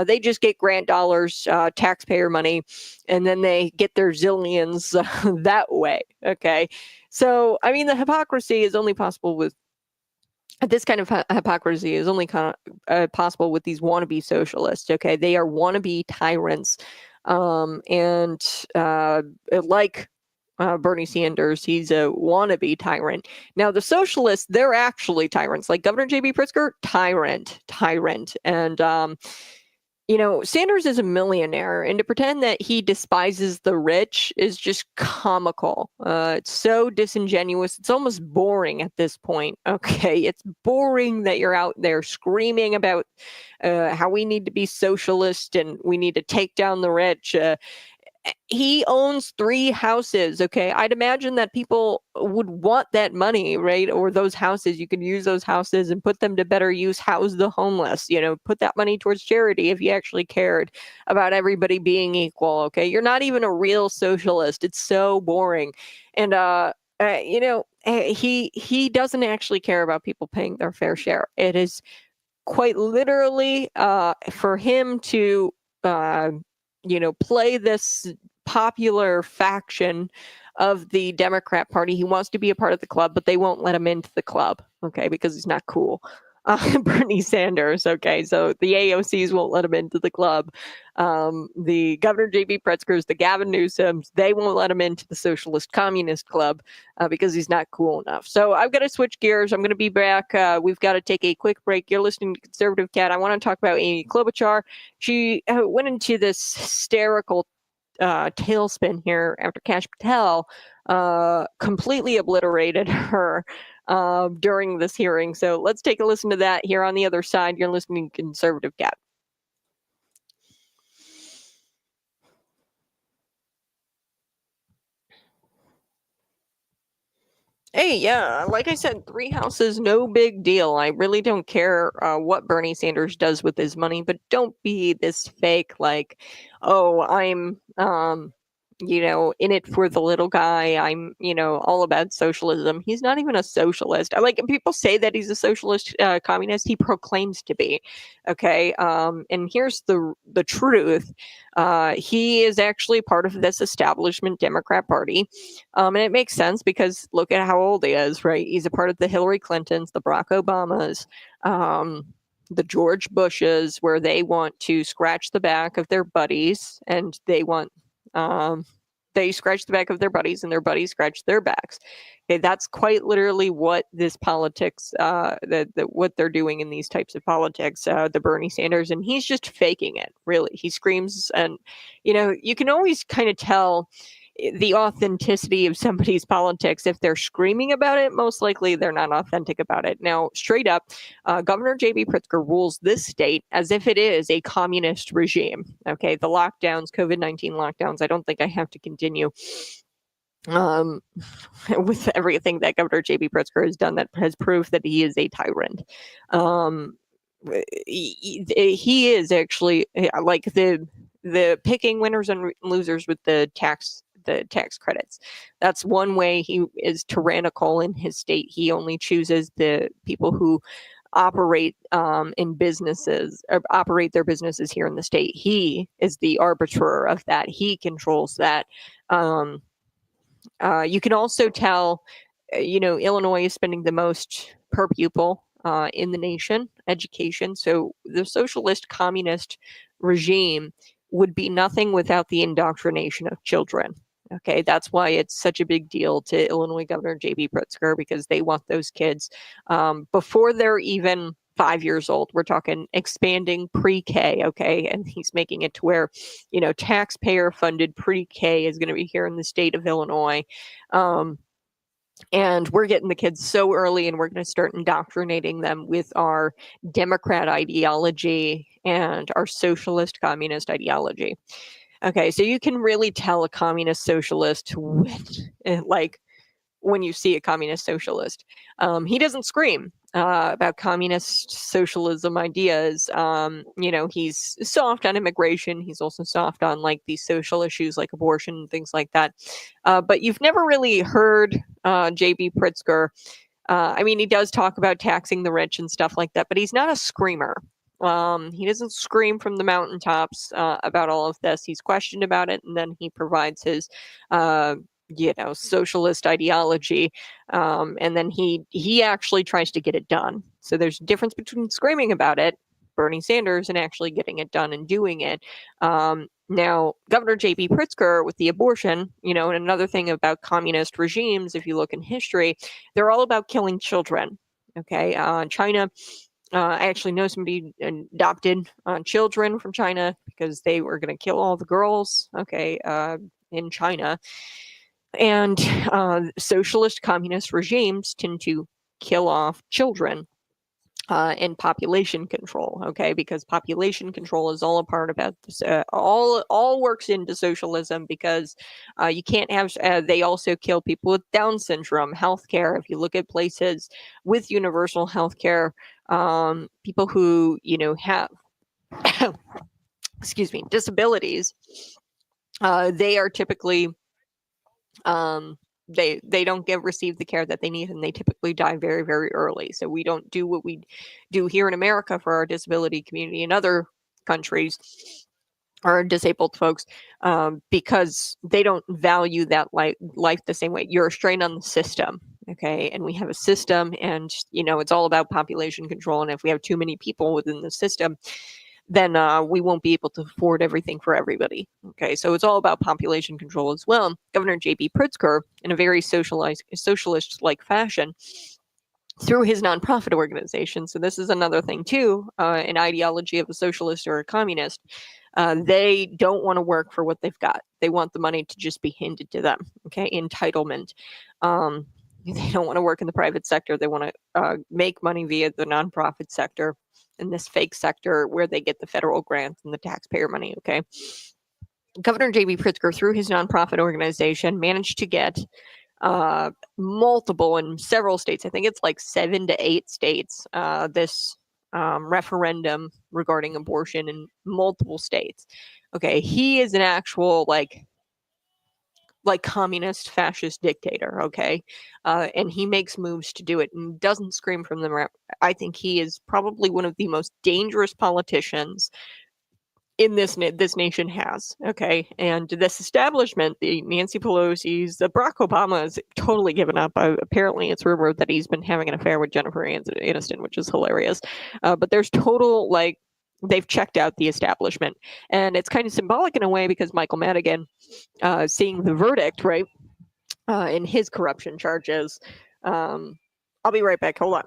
they just get grant dollars, taxpayer money, and then they get their zillions that way. Okay. So, I mean, the hypocrisy is only possible with this kind of hypocrisy is only possible with these wannabe socialists. Okay, they are wannabe tyrants, and like Bernie Sanders, he's a wannabe tyrant. Now, the socialists, they're actually tyrants. Like Governor J.B. Pritzker, tyrant, and Sanders is a millionaire, and to pretend that he despises the rich is just comical. It's so disingenuous. It's almost boring at this point. Okay, it's boring that you're out there screaming about how we need to be socialist and we need to take down the rich. He owns 3 houses. Okay. I'd imagine that people would want that money, right? Or those houses. You could use those houses and put them to better use, house the homeless, put that money towards charity if you actually cared about everybody being equal. Okay. You're not even a real socialist. It's so boring. And, he doesn't actually care about people paying their fair share. It is quite literally for him to, play this popular faction of the Democrat Party. He wants to be a part of the club, but they won't let him into the club, okay, because he's not cool. Bernie Sanders, okay, so the AOCs won't let him into the club. The Governor J.B. Pritzkers, the Gavin Newsoms, they won't let him into the Socialist Communist Club because he's not cool enough. So I've got to switch gears. I'm going to be back. We've got to take a quick break. You're listening to Conservative Cat. I want to talk about Amy Klobuchar. She went into this hysterical tailspin here after Kash Patel completely obliterated her during this hearing. So let's take a listen to that here on the other side. You're listening to Conservative Cat. Hey, yeah, like I said, 3 houses, no big deal. I really don't care what Bernie Sanders does with his money, but don't be this fake, like, oh, I'm, in it for the little guy. I'm, all about socialism. He's not even a socialist. Like, people say that he's a socialist communist. He proclaims to be. Okay. And here's the truth. He is actually part of this establishment Democrat Party. And it makes sense because look at how old he is, right? He's a part of the Hillary Clintons, the Barack Obamas, the George Bushes, where they want to scratch the back of their buddies, and they want they scratch the back of their buddies and their buddies scratch their backs. Okay, that's quite literally what this politics, what they're doing in these types of politics, the Bernie Sanders, and he's just faking it, really. He screams, and, you can always kind of tell the authenticity of somebody's politics. If they're screaming about it, most likely they're not authentic about it. Now, straight up, Governor J.B. Pritzker rules this state as if it is a communist regime. Okay, the lockdowns, COVID-19 lockdowns, I don't think I have to continue with everything that Governor J.B. Pritzker has done that has proved that he is a tyrant. He is actually like the picking winners and losers with the tax credits. That's one way he is tyrannical in his state. He only chooses the people who operate in businesses or operate their businesses here in the state. He is the arbiter of that. He controls that. You can also tell, Illinois is spending the most per pupil in the nation, education. So the socialist communist regime would be nothing without the indoctrination of children. Okay, that's why it's such a big deal to Illinois Governor J.B. Pritzker, because they want those kids before they're even 5 years old. We're talking expanding pre-K, okay? And he's making it to where, taxpayer-funded pre-K is going to be here in the state of Illinois. And we're getting the kids so early, and we're going to start indoctrinating them with our Democrat ideology and our socialist communist ideology. Okay, so you can really tell a communist socialist with when you see a communist socialist. He doesn't scream about communist socialism ideas. He's soft on immigration. He's also soft on like these social issues like abortion and things like that. But you've never really heard J.B. Pritzker. He does talk about taxing the rich and stuff like that, but he's not a screamer. He doesn't scream from the mountaintops about all of this. He's questioned about it, and then he provides his socialist ideology, and then he actually tries to get it done. So there's a difference between screaming about it, Bernie Sanders, and actually getting it done and doing it. Now, Governor J.B. Pritzker with the abortion, and another thing about communist regimes, if you look in history, they're all about killing children. Okay, China. I actually know somebody adopted children from China because they were going to kill all the girls. Okay, in China. And socialist communist regimes tend to kill off children and population control, okay? Because population control is all a part about this, all works into socialism because you can't have, they also kill people with Down syndrome, healthcare. If you look at places with universal healthcare, people who, have, excuse me, disabilities, they are typically they don't receive the care that they need, and they typically die very, very early. So we don't do what we do here in America for our disability community in other countries, or disabled folks, because they don't value that life the same way. You're a strain on the system, okay? And we have a system, and it's all about population control. And if we have too many people within the system, then we won't be able to afford everything for everybody. Okay, so it's all about population control as well. Governor J.B. Pritzker, in a very socialist-like fashion, through his nonprofit organization. So this is another thing too, an ideology of a socialist or a communist. They don't want to work for what they've got. They want the money to just be handed to them. Okay, entitlement. They don't want to work in the private sector. They want to make money via the nonprofit sector, in this fake sector where they get the federal grants and the taxpayer money, okay? Governor J.B. Pritzker, through his nonprofit organization, managed to get multiple in several states. I think it's like 7 to 8 states, this referendum regarding abortion in multiple states. Okay, he is an actual like communist fascist dictator, okay? And he makes moves to do it and doesn't scream from the I think he is probably one of the most dangerous politicians in this nation has, okay? And this establishment, the Nancy Pelosi's, the Barack Obama has totally given up. Apparently it's rumored that he's been having an affair with Jennifer Aniston, which is hilarious. But there's total, they've checked out the establishment. And it's kind of symbolic in a way because Michael Madigan, seeing the verdict, right, in his corruption charges. I'll be right back. Hold on.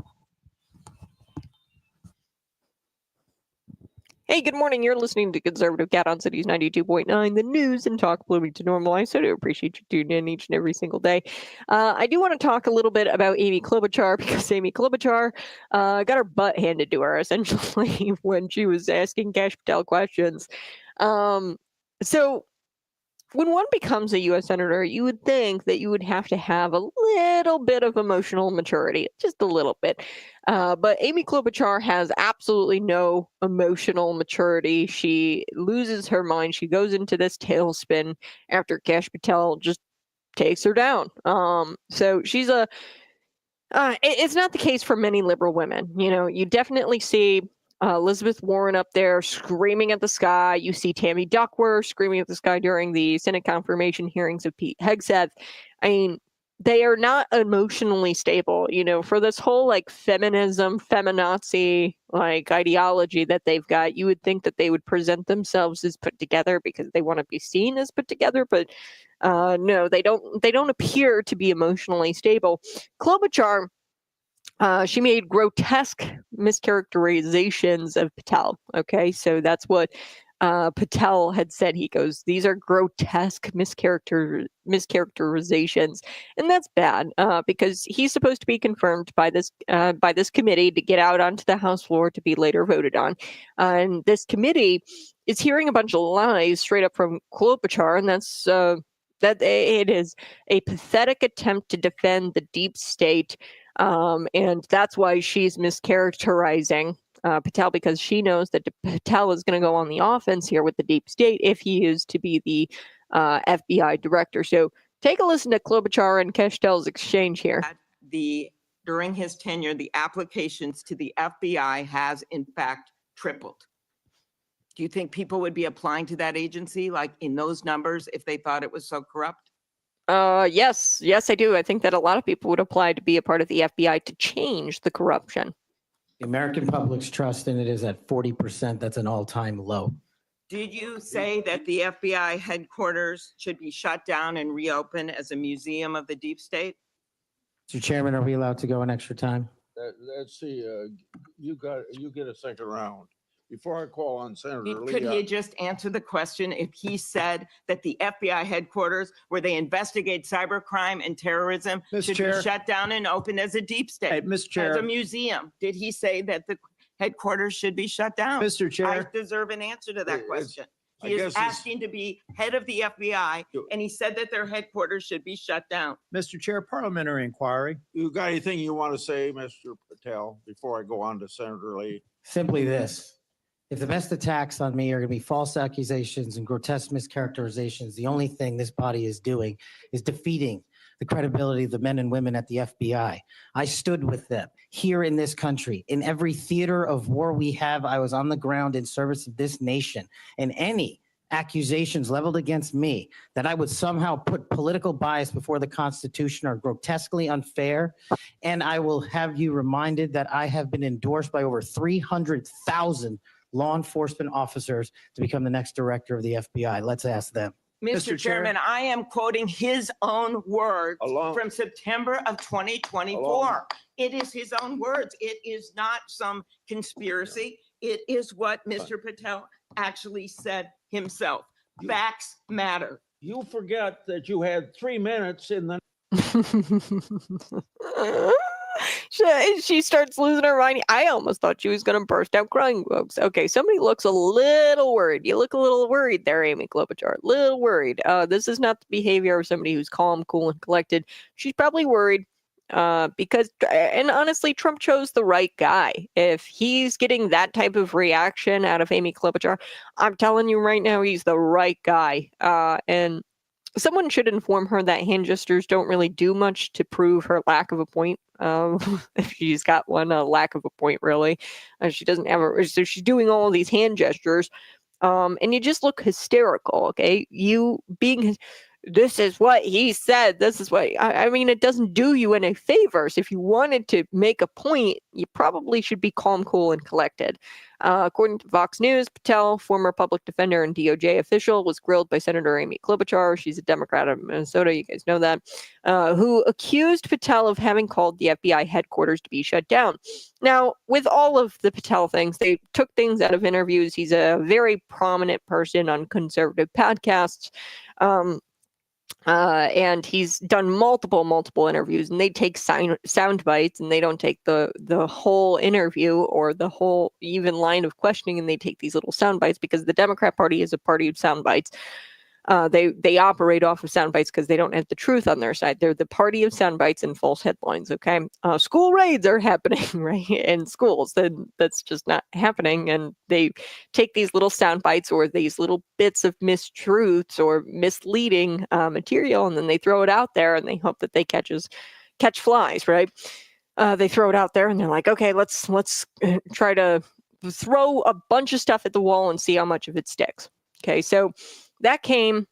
Hey, good morning. You're listening to Conservative Cat on Cities 92.9, the news and talk Bloomington normalized. So I do appreciate you tuning in each and every single day. I do want to talk a little bit about Amy Klobuchar because Amy Klobuchar got her butt handed to her, essentially, when she was asking Kash Patel questions. So when one becomes a U.S. Senator, you would think that you would have to have a little bit of emotional maturity, just a little bit. But Amy Klobuchar has absolutely no emotional maturity. She loses her mind. She goes into this tailspin after Kash Patel just takes her down. So she's it's not the case for many liberal women. You definitely see Elizabeth Warren up there screaming at the sky. You see Tammy Duckworth screaming at the sky during the Senate confirmation hearings of Pete Hegseth. I mean, they are not emotionally stable, for this whole feminism, feminazi ideology that they've got. You would think that they would present themselves as put together because they want to be seen as put together, but no, they don't appear to be emotionally stable. Klobuchar, she made grotesque mischaracterizations of Patel. Okay, so that's what Patel had said. He goes, "These are grotesque mischaracterizations," and that's bad because he's supposed to be confirmed by this committee to get out onto the House floor to be later voted on. And this committee is hearing a bunch of lies straight up from Klobuchar, and that's That it is a pathetic attempt to defend the deep state, and that's why she's mischaracterizing Patel, because she knows that Patel is going to go on the offense here with the deep state if he is to be the FBI director. So take a listen to Klobuchar and Kash Patel's exchange here. During his tenure, the applications to the FBI has in fact tripled. Do you think people would be applying to that agency like in those numbers if they thought it was so corrupt? Yes, I do. I think that a lot of people would apply to be a part of the FBI to change the corruption. The American public's trust in it is at 40%. That's an all-time low. Did you say that the FBI headquarters should be shut down and reopened as a museum of the deep state? Mr. Chairman, are we allowed to go an extra time? Let's see, you get a second round. Before I call on Senator Lee. Could he just answer the question if he said that the FBI headquarters where they investigate cybercrime and terrorism should be shut down and open as a deep state? Hey, Mr. Chair. As a museum? Did he say that the headquarters should be shut down? Mr. Chair. I deserve an answer to that question. I He guess is it's- asking to be head of the FBI, and he said that their headquarters should be shut down. Mr. Chair, parliamentary inquiry. You got anything you want to say, Mr. Patel, before I go on to Senator Lee? Simply this. If the best attacks on me are going to be false accusations and grotesque mischaracterizations, the only thing this body is doing is defeating the credibility of the men and women at the FBI. I stood with them here in this country. In every theater of war we have, I was on the ground in service of this nation. And any accusations leveled against me that I would somehow put political bias before the Constitution are grotesquely unfair. And I will have you reminded that I have been endorsed by over 300,000 law enforcement officers to become the next director of the FBI. Let's ask them. Mr. Chairman, I am quoting his own words Along- from September of 2024. Along- It is his own words. It is not some conspiracy. It is what Mr. Patel actually said himself. Facts matter. You forget that you had 3 minutes in the She starts losing her mind. I almost thought she was going to burst out crying, folks. Okay, somebody looks a little worried. You look a little worried there, Amy Klobuchar. A little worried. This is not the behavior of somebody who's calm, cool, and collected. She's probably worried because, and honestly, Trump chose the right guy. If he's getting that type of reaction out of Amy Klobuchar, I'm telling you right now, he's the right guy. And someone should inform her that hand gestures don't really do much to prove her lack of a point. If she's got one, a lack of a point, really. She doesn't have a, so she's doing all of these hand gestures. And you just look hysterical, okay? You being, this is what he said. This is what, I mean, it doesn't do you any favors. If you wanted to make a point, you probably should be calm, cool, and collected. According to Fox News, Patel, former public defender and DOJ official, was grilled by Senator Amy Klobuchar. She's a Democrat of Minnesota. You guys know that. Who accused Patel of having called the FBI headquarters to be shut down. Now, with all of the Patel things, they took things out of interviews. He's a very prominent person on conservative podcasts. And he's done multiple interviews, and they take sound bites, and they don't take the whole interview or the whole even line of questioning, and they take these little sound bites because the Democrat Party is a party of sound bites. They operate off of sound bites because they don't have the truth on their side. They're the party of sound bites and false headlines. Okay, school raids are happening right in schools. That's just not happening, and they take these little sound bites or these little bits of mistruths or misleading material, and then they throw it out there, and they hope that they catch flies. Right? They throw it out there, and they're like, okay, let's try to throw a bunch of stuff at the wall and see how much of it sticks. Okay, so that came,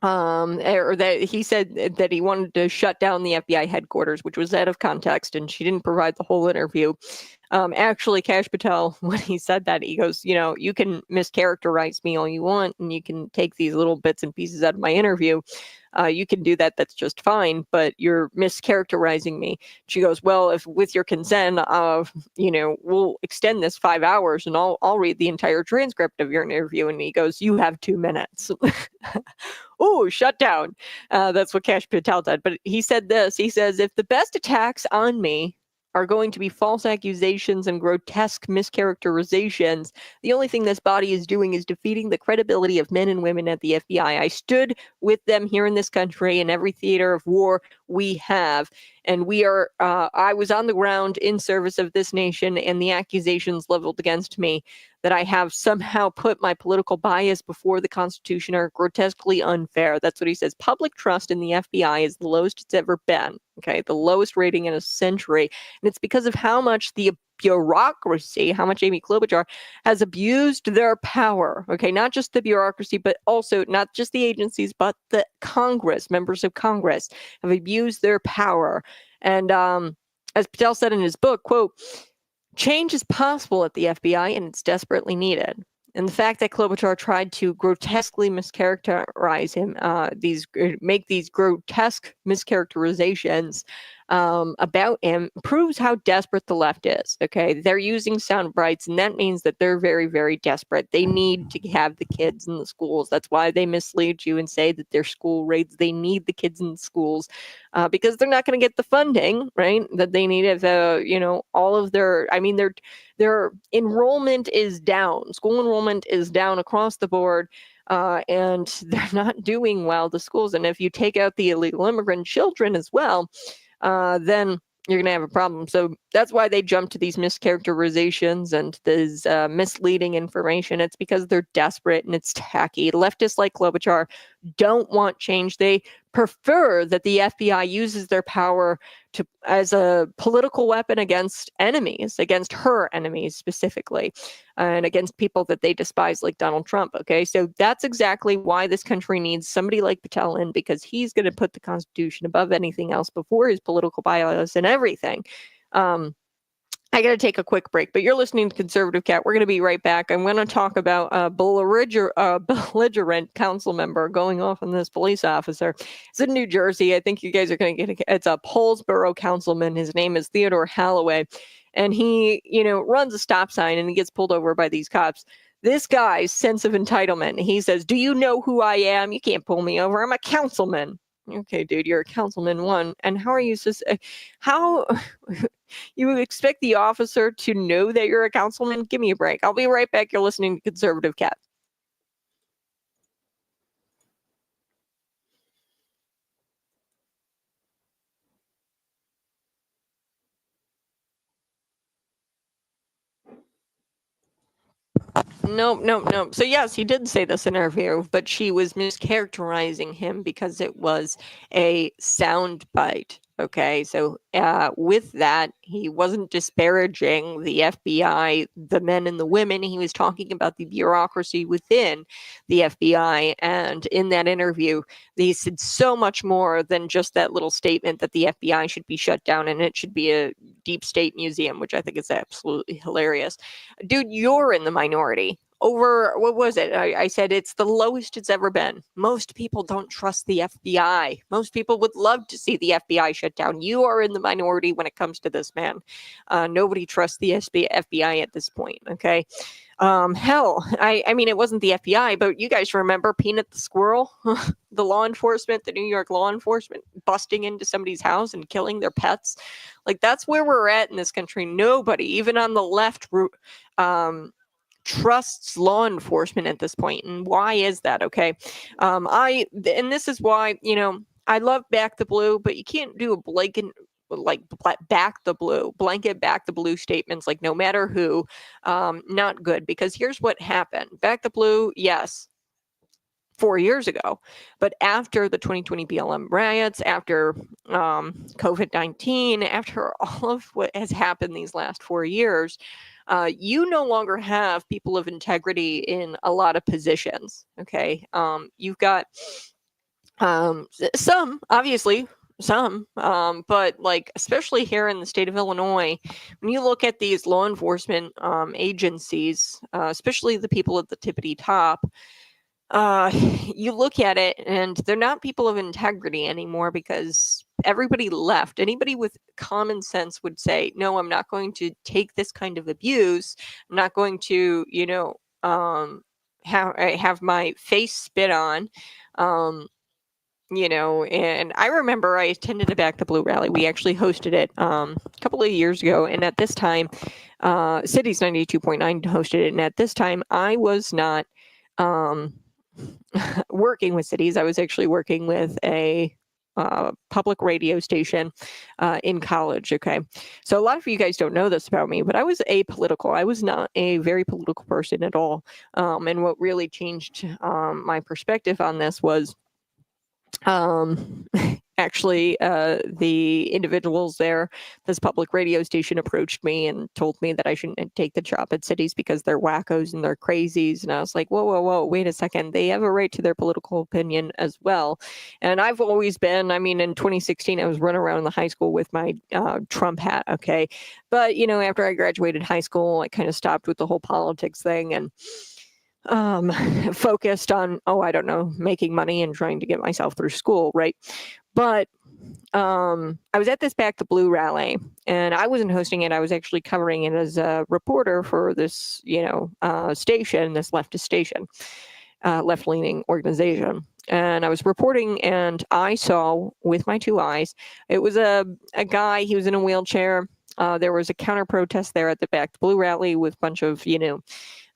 or that he said that he wanted to shut down the FBI headquarters, which was out of context, and she didn't provide the whole interview. Actually, Kash Patel, when he said that, he goes, you can mischaracterize me all you want, and you can take these little bits and pieces out of my interview. You can do that. That's just fine, but you're mischaracterizing me. She goes, well, if with your consent, we'll extend this 5 hours, and I'll read the entire transcript of your interview. And he goes, you have 2 minutes. Ooh, shut down. That's what Kash Patel did. But he said this. He says, if the best attacks on me are going to be false accusations and grotesque mischaracterizations, the only thing this body is doing is defeating the credibility of men and women at the FBI. I stood with them here in this country in every theater of war we have. And we are, I was on the ground in service of this nation, and the accusations leveled against me that I have somehow put my political bias before the Constitution are grotesquely unfair. That's what he says. Public trust in the FBI is the lowest it's ever been. Okay, the lowest rating in a century. And it's because of how much the bureaucracy, how much Amy Klobuchar has abused their power. Okay, not just the bureaucracy, but also not just the agencies, but the Congress, members of Congress have abused their power. And as Patel said in his book, quote, change is possible at the FBI and it's desperately needed. And the fact that Klobuchar tried to grotesquely mischaracterize him, make these grotesque mischaracterizations about him proves how desperate the left is. Okay, they're using sound bites, and that means that they're very, very desperate. They need to have the kids in the schools. That's why they mislead you and say that they're school raids. They need the kids in the schools because they're not going to get the funding, right? That they need if all of their. I mean, their enrollment is down. School enrollment is down across the board. And they're not doing well, the schools. And if you take out the illegal immigrant children as well, then you're going to have a problem. So that's why they jump to these mischaracterizations and this misleading information. It's because they're desperate and it's tacky. Leftists like Klobuchar don't want change. They prefer that the FBI uses their power as a political weapon against enemies, against her enemies specifically, and against people that they despise like Donald Trump. Okay, so that's exactly why this country needs somebody like Patel in, because he's going to put the Constitution above anything else before his political bias and everything. I got to take a quick break, but you're listening to Conservative Cat. We're going to be right back. I'm going to talk about a belligerent council member going off on this police officer. It's in New Jersey. I think you guys are going to get it's a Paulsboro councilman. His name is Theodore Holloway, and he, runs a stop sign and he gets pulled over by these cops. This guy's sense of entitlement. He says, "Do you know who I am? You can't pull me over. I'm a councilman." Okay, dude, you're a councilman one. And how are you how you expect the officer to know that you're a councilman? Give me a break. I'll be right back. You're listening to Conservative Cat. No. So yes, he did say this in an interview, but she was mischaracterizing him because it was a sound bite. Okay, so with that, he wasn't disparaging the FBI, the men and the women. He was talking about the bureaucracy within the FBI. And in that interview, they said so much more than just that little statement that the FBI should be shut down and it should be a deep state museum, which I think is absolutely hilarious. Dude, you're in the minority. Over, what was it? I said it's the lowest it's ever been. Most people don't trust the FBI. Most people would love to see the FBI shut down. You are in the minority when it comes to this, man. Nobody trusts the FBI at this point, okay? Hell, I mean, it wasn't the FBI, but you guys remember Peanut the Squirrel? The law enforcement, the New York law enforcement busting into somebody's house and killing their pets. Like, that's where we're at in this country. Nobody, even on the left, trusts law enforcement at this point. And why is that? Okay. And this is why, I love Back the Blue, but you can't do a blanket back the blue statements, like no matter who, not good, because here's what happened. Back the Blue, yes, 4 years ago, but after the 2020 BLM riots, after COVID-19, after all of what has happened these last 4 years, you no longer have people of integrity in a lot of positions. Okay. You've got some, obviously, but like, especially here in the state of Illinois, when you look at these law enforcement agencies, especially the people at the tippity top, you look at it and they're not people of integrity anymore because everybody left. Anybody with common sense would say, no, I'm not going to take this kind of abuse. I'm not going to, have my face spit on. And I remember I attended a Back the Blue rally. We actually hosted it a couple of years ago. And at this time, Cities 92.9 hosted it. And at this time, I was not working with Cities. I was actually working with a public radio station in college. Okay. So a lot of you guys don't know this about me, but I was apolitical. I was not a very political person at all. And what really changed my perspective on this was actually the individuals there, this public radio station, approached me and told me that I shouldn't take the job at Cities because they're wackos and they're crazies. And I was like, whoa, wait a second. They have a right to their political opinion as well. And I've always been, in 2016, I was running around the high school with my Trump hat. Okay. But, after I graduated high school, I kind of stopped with the whole politics thing and focused on, making money and trying to get myself through school. Right. But I was at this Back the Blue rally and I wasn't hosting it. I was actually covering it as a reporter for this, station, this leftist station, left-leaning organization. And I was reporting and I saw with my two eyes, it was a guy, he was in a wheelchair. There was a counter protest there at the Back the Blue rally with a bunch of,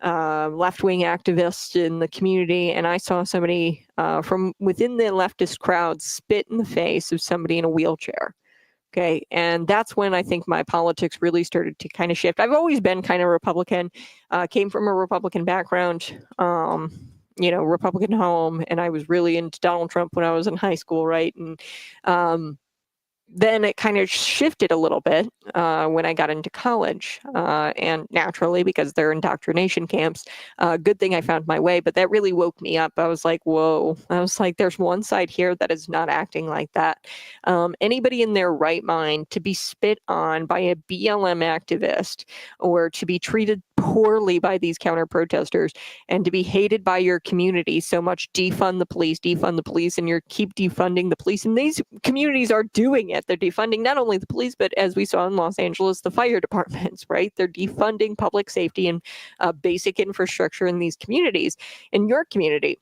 left-wing activists in the community, and I saw somebody from within the leftist crowd spit in the face of somebody in a wheelchair. Okay, and that's when I think my politics really started to kind of shift. I've always been kind of Republican, came from a Republican background, Republican home, and I was really into Donald Trump when I was in high school, right? And then it kind of shifted a little bit when I got into college. And naturally, because they're indoctrination camps, good thing I found my way, but that really woke me up. I was like, whoa. I was like, there's one side here that is not acting like that. Anybody in their right mind to be spit on by a BLM activist or to be treated poorly by these counter protesters and to be hated by your community so much, defund the police, and you keep defunding the police. And these communities are doing it. They're defunding not only the police, but as we saw in Los Angeles, the fire departments, right? They're defunding public safety and basic infrastructure in these communities. In your community,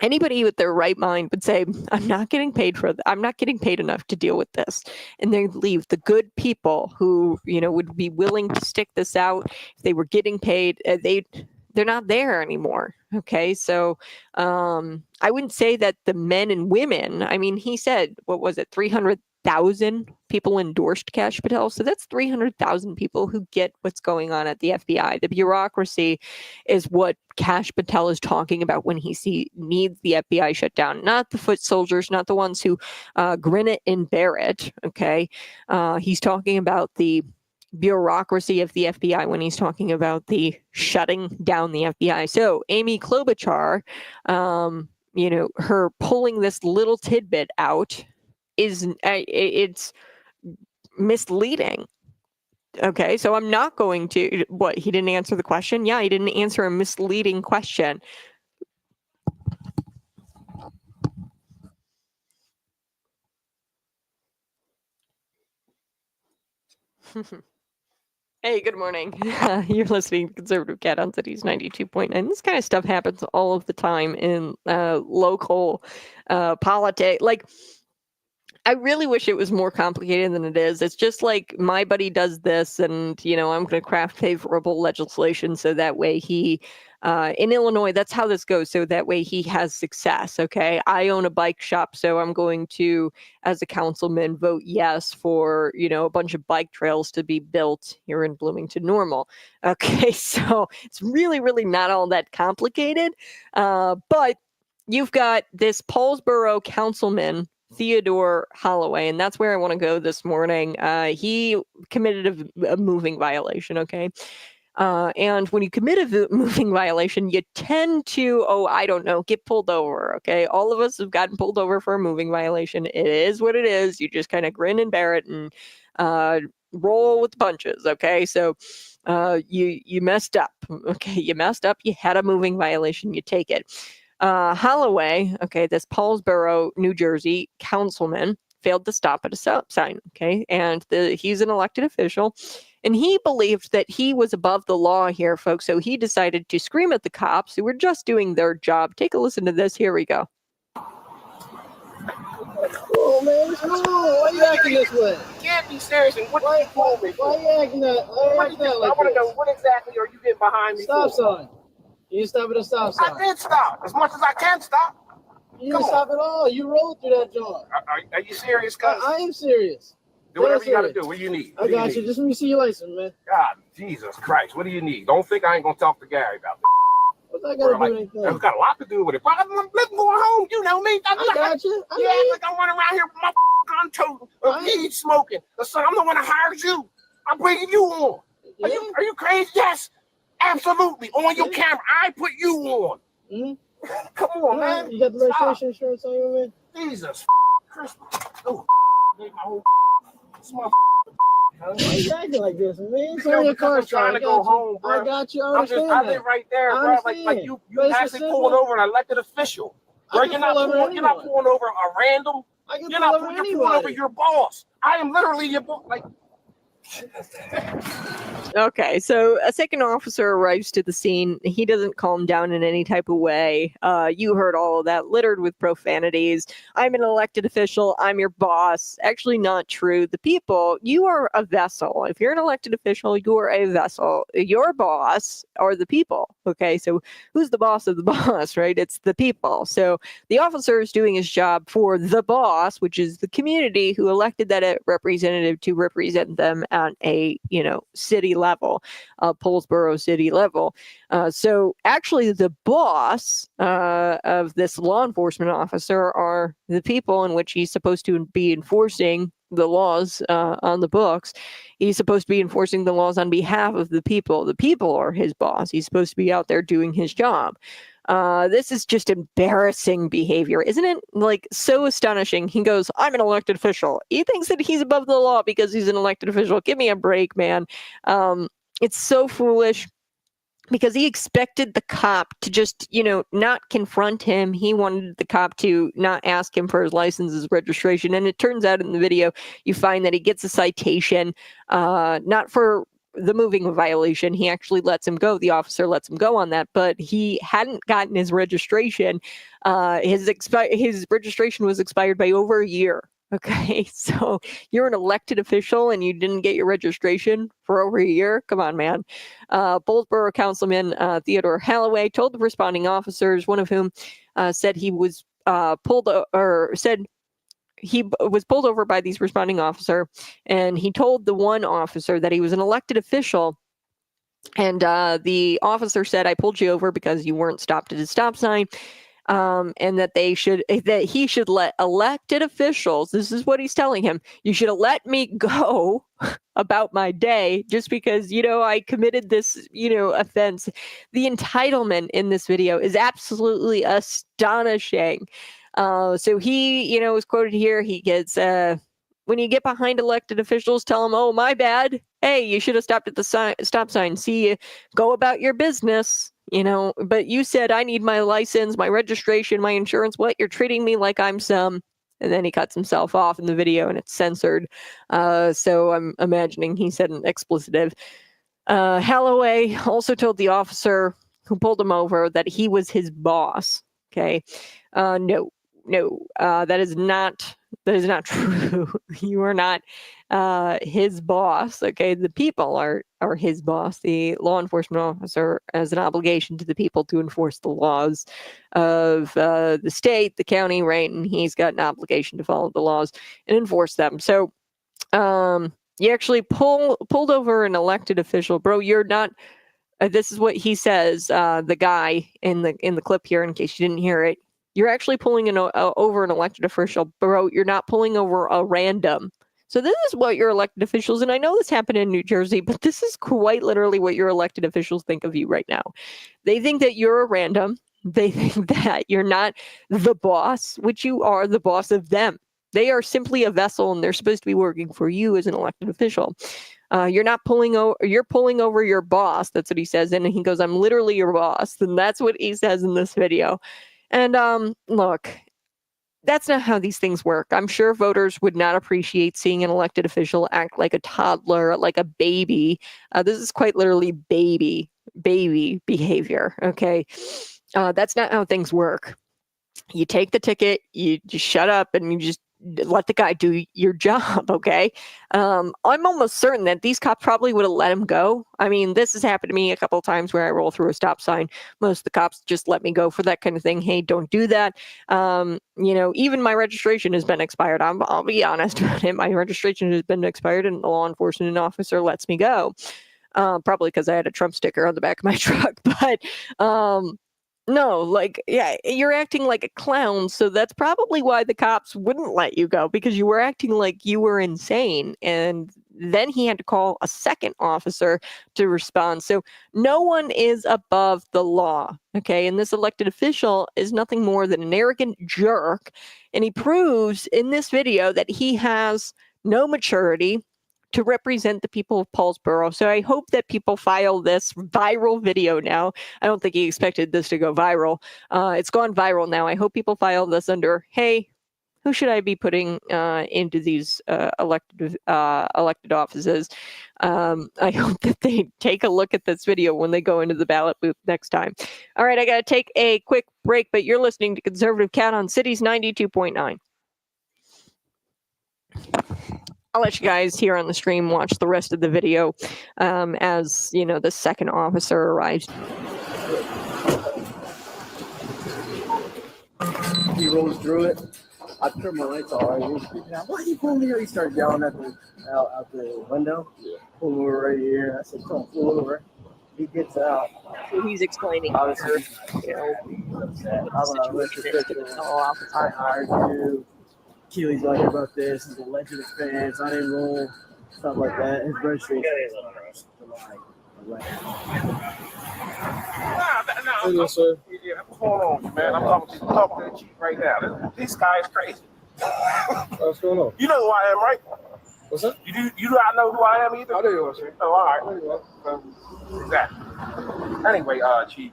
anybody with their right mind would say, I'm not getting paid I'm not getting paid enough to deal with this. And they leave the good people who, would be willing to stick this out if they were getting paid. They're not there anymore. Okay. So I wouldn't say that the men and women, he said, what was it? 300,000 people endorsed Kash Patel. So that's 300,000 people who get what's going on at the FBI. The bureaucracy is what Kash Patel is talking about when he needs the FBI shut down, not the foot soldiers, not the ones who grin it and bear it. Okay. He's talking about the bureaucracy of the FBI when he's talking about the shutting down the FBI. So Amy Klobuchar, her pulling this little tidbit out it's misleading. Okay, so I'm not going to, he didn't answer the question? Yeah, he didn't answer a misleading question. Hey, good morning. You're listening to Conservative Cat on Cities 92.9. This kind of stuff happens all of the time in local politics. Like, I really wish it was more complicated than it is. It's just like my buddy does this and, I'm going to craft favorable legislation so that way he, in Illinois, that's how this goes. So that way he has success. Okay. I own a bike shop. So I'm going to, as a councilman, vote yes for, a bunch of bike trails to be built here in Bloomington Normal. Okay. So it's really, really not all that complicated. But you've got this Paulsboro councilman, Theodore Holloway, and that's where I want to go this morning. He committed a moving violation, okay? And when you commit a moving violation, you tend to, get pulled over, okay? All of us have gotten pulled over for a moving violation. It is what it is. You just kind of grin and bear it and roll with the punches, okay? So you messed up, okay? You messed up. You had a moving violation. You take it. Holloway, okay, this Paulsboro, New Jersey councilman failed to stop at a stop sign, okay, and he's an elected official, and he believed that he was above the law here, folks, so he decided to scream at the cops who were just doing their job. Take a listen to this. Here we go. Oh man, what's wrong? Why you acting this way? You can't be serious. And what Why, did you pull me why for? you acting that? Why you acting that I like want to know this? what exactly are you getting behind me Stop for? sign. You didn't stop at a stop sign. I did stop as much as I can stop. You didn't stop at all. You rolled through that joint. Are you serious, cuz? I am serious. Do whatever you got to serious. do. What do you need? I got you. Just let me see your license, man. God, Jesus Christ. What do you need? Don't think I ain't going to talk to Gary about this. What's that got to do with anything? It's got a lot to do with it. But I'm going home. You know me. I got you. You act like I run around here with my gun toting or weed smoking. So I'm the one that hires you. I'm bringing you on. Yeah. Are you crazy? Yes. Absolutely. On your camera. I put you on. Mm-hmm. Come on, man. You got the registration insurance on you, man? Jesus Christmas. Oh, my whole Why you acting like this, man? It's You know, only a because car I'm trying to go home, bro. I got you. I understand I live right there, I bro. Like understand. you But it's actually simple. pulling over an elected official. Bro, you're not pulling over a random. You're pulling over your boss. I am literally your boss. Like. Okay, so a second officer arrives to the scene. He doesn't calm down in any type of way. You heard all of that, littered with profanities. I'm an elected official. I'm your boss. Actually, not true. The people, you are a vessel. If you're an elected official, you are a vessel. Your boss are the people. Okay, so who's the boss of the boss, right? It's the people. So the officer is doing his job for the boss, which is the community who elected that representative to represent them at a, city level, Poulsboro city level. So actually the boss of this law enforcement officer are the people in which he's supposed to be enforcing the laws on the books. He's supposed to be enforcing the laws on behalf of the people. The people are his boss. He's supposed to be out there doing his job. This is just embarrassing behavior, isn't it? Like, so astonishing. He goes, I'm an elected official. He thinks that he's above the law because he's an elected official. Give me a break, man. It's so foolish because he expected the cop to just, not confront him. He wanted the cop to not ask him for his license, his registration. And it turns out in the video, you find that he gets a citation, not for the moving violation. He actually lets him go. The officer lets him go on that, but he hadn't gotten his registration. His registration was expired by over a year. Okay, so you're an elected official and you didn't get your registration for over a year? Come on, man. Poulsboro Councilman Theodore Halloway told the responding officers, one of whom said he was pulled over by these responding officer, and he told the one officer that he was an elected official. And the officer said, I pulled you over because you weren't stopped at a stop sign. And that he should let elected officials, this is what he's telling him, you should have let me go about my day just because, I committed this, offense. The entitlement in this video is absolutely astonishing. So he, was quoted here. He gets, when you get behind elected officials, tell them, oh, my bad. Hey, you should have stopped at the stop sign. See you, go about your business. But you said I need my license, my registration, my insurance. What? You're treating me like I'm some. And then he cuts himself off in the video and it's censored. So I'm imagining he said an expletive. Halloway also told the officer who pulled him over that he was his boss. Okay. No, that is not true. You are not his boss. Okay, the people are his boss. The law enforcement officer has an obligation to the people to enforce the laws of the state, the county, right? And he's got an obligation to follow the laws and enforce them. So you actually pulled over an elected official, bro. You're not. This is what he says. The guy in the clip here, in case you didn't hear it. You're actually pulling over an elected official, bro. You're not pulling over a random. So this is what your elected officials, and I know this happened in New Jersey, but this is quite literally what your elected officials think of you right now. They think that you're a random. They think that you're not the boss, which you are the boss of them. They are simply a vessel, and they're supposed to be working for you as an elected official. You're not pulling over. You're pulling over your boss. That's what he says, and he goes, "I'm literally your boss." And that's what he says in this video. And look, that's not how these things work. I'm sure voters would not appreciate seeing an elected official act like a toddler, like a baby. This is quite literally baby behavior. Okay, that's not how things work. You take the ticket, you just shut up, and you just let the guy do your job, okay? I'm almost certain that these cops probably would have let him go. I mean, this has happened to me a couple of times where I roll through a stop sign. Most of the cops just let me go for that kind of thing. Hey, don't do that. Even my registration has been expired. I'll be honest about it. My registration has been expired, and the law enforcement officer lets me go. Probably because I had a Trump sticker on the back of my truck, but no, like, yeah, you're acting like a clown. So that's probably why the cops wouldn't let you go, because you were acting like you were insane. And then he had to call a second officer to respond. So no one is above the law. Okay. And this elected official is nothing more than an arrogant jerk. And he proves in this video that he has no maturity to represent the people of Paulsboro. So I hope that people file this viral video now. I don't think he expected this to go viral. It's gone viral now. I hope people file this under, hey, who should I be putting into these elected offices? I hope that they take a look at this video when they go into the ballot booth next time. All right, I got to take a quick break, but you're listening to Conservative Cat on Cities 92.9. I'll let you guys here on the stream watch the rest of the video as, the second officer arrives. He rolls through it. I turned my lights all right. Why are you pulling me here? He started yelling at me out the window. Pull over right here. I said, "Don't pull over." He gets out. So he's explaining. Obviously, upset. I hired you. Keely's not here about this. He's a legend of fans. I didn't roll. Stuff like that. His registration is July. Nah, sir. Yeah, what's going on, man? I'm talking to the chief right now. This guy is crazy. What's going on? You know who I am, right? What's that? You do not know who I am either? I do, sir. Oh, all right. Exactly. Anyway, chief,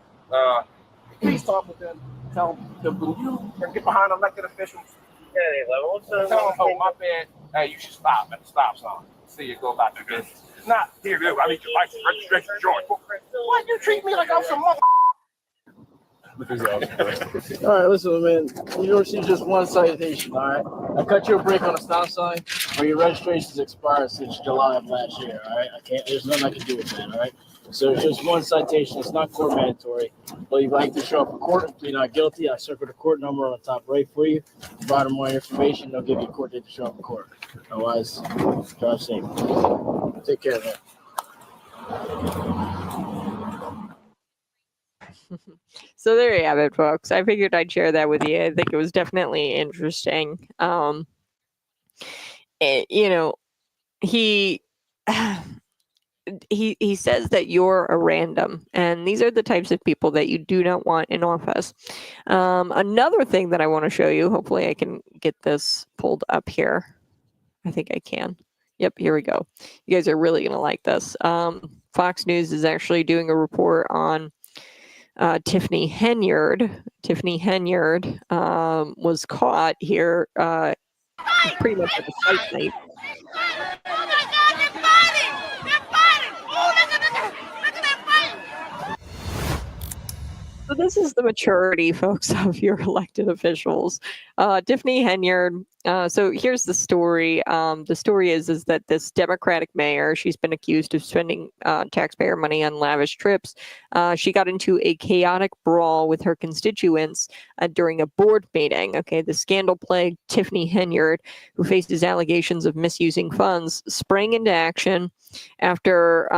please talk with them. Tell them when you get behind elected officials. Tell them, oh, my bad. Hey, you should stop at the stop sign. See you go about your business. Not here, I need your license, registration, joint. Why you treat me like I'm some mother? All right, listen, man. You receive just one citation, all right? I cut you a break on a stop sign, but your registration's expired since July of last year, all right? There's nothing I can do with that, all right? So it's just one citation. It's not court mandatory. But you'd like to show up in court and plead not guilty, I circle the court number on the top right for you. Provide them more information, they'll give you a court date to show up in court. Otherwise, drive safe. Take care, man. So there you have it, folks. I figured I'd share that with you. I think it was definitely interesting. He says that you're a random, and these are the types of people that you do not want in office. Another thing that I want to show you, hopefully I can get this pulled up here. I think I can. Yep, here we go. You guys are really going to like this. Fox News is actually doing a report on Tiffany Henyard. Tiffany Henyard was caught here pretty much at the site night. Oh my God, they're fighting! They're fighting! Oh, look at that! Look at that fight! So this is the maturity, folks, of your elected officials. Tiffany Henyard. So here's the story. The story is that this Democratic mayor, she's been accused of spending taxpayer money on lavish trips. She got into a chaotic brawl with her constituents during a board meeting. Okay, the scandal-plagued Tiffany Henyard, who faces allegations of misusing funds, sprang into action after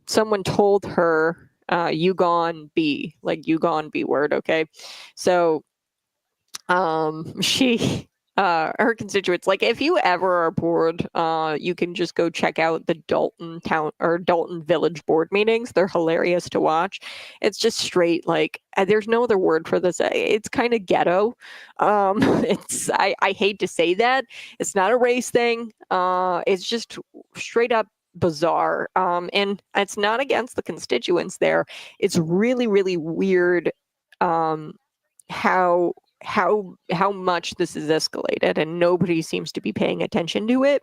someone told her, you gone B, like you gone B word. Okay. So, her constituents, like if you ever are bored, you can just go check out the Dalton town or Dalton Village board meetings. They're hilarious to watch. It's just straight, like, there's no other word for this. It's kind of ghetto. I hate to say that. It's not a race thing. It's just straight up bizarre. And it's not against the constituents there. It's really, really weird how how much this is escalated, and nobody seems to be paying attention to it.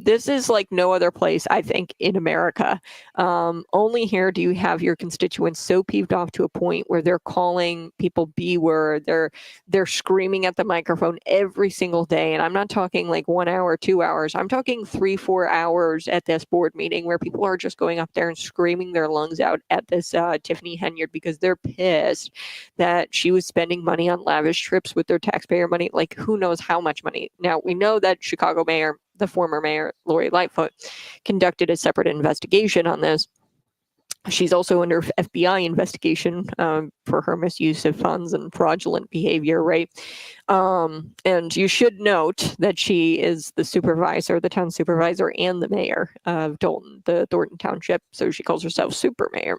This is like no other place, I think, in America. Only here do you have your constituents so peeved off to a point where they're calling people B-word. They're screaming at the microphone every single day. And I'm not talking like 1 hour, 2 hours. I'm talking 3-4 hours at this board meeting where people are just going up there and screaming their lungs out at this Tiffany Henyard because they're pissed that she was spending money on lavish trips with their taxpayer money, like who knows how much money. Now, we know that Chicago mayor, the former mayor, Lori Lightfoot, conducted a separate investigation on this. She's also under FBI investigation for her misuse of funds and fraudulent behavior, right? And you should note that she is the supervisor, the town supervisor, and the mayor of Dalton, the Thornton Township. So she calls herself super mayor.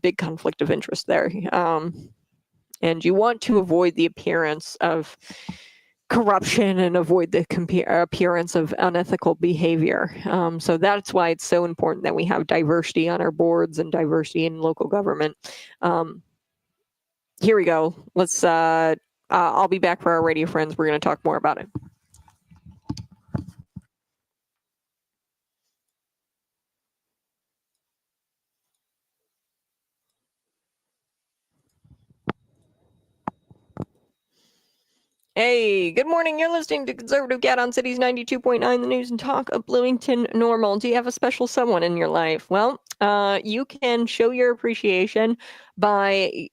Big conflict of interest there. And you want to avoid the appearance of corruption and avoid the appearance of unethical behavior. So that's why it's so important that we have diversity on our boards and diversity in local government. Here we go. Let's. I'll be back for our radio friends. We're going to talk more about it. Hey, good morning. You're listening to Conservative Cat on Cities 92.9, the news and talk of Bloomington Normal. Do you have a special someone in your life? Well, you can show your appreciation by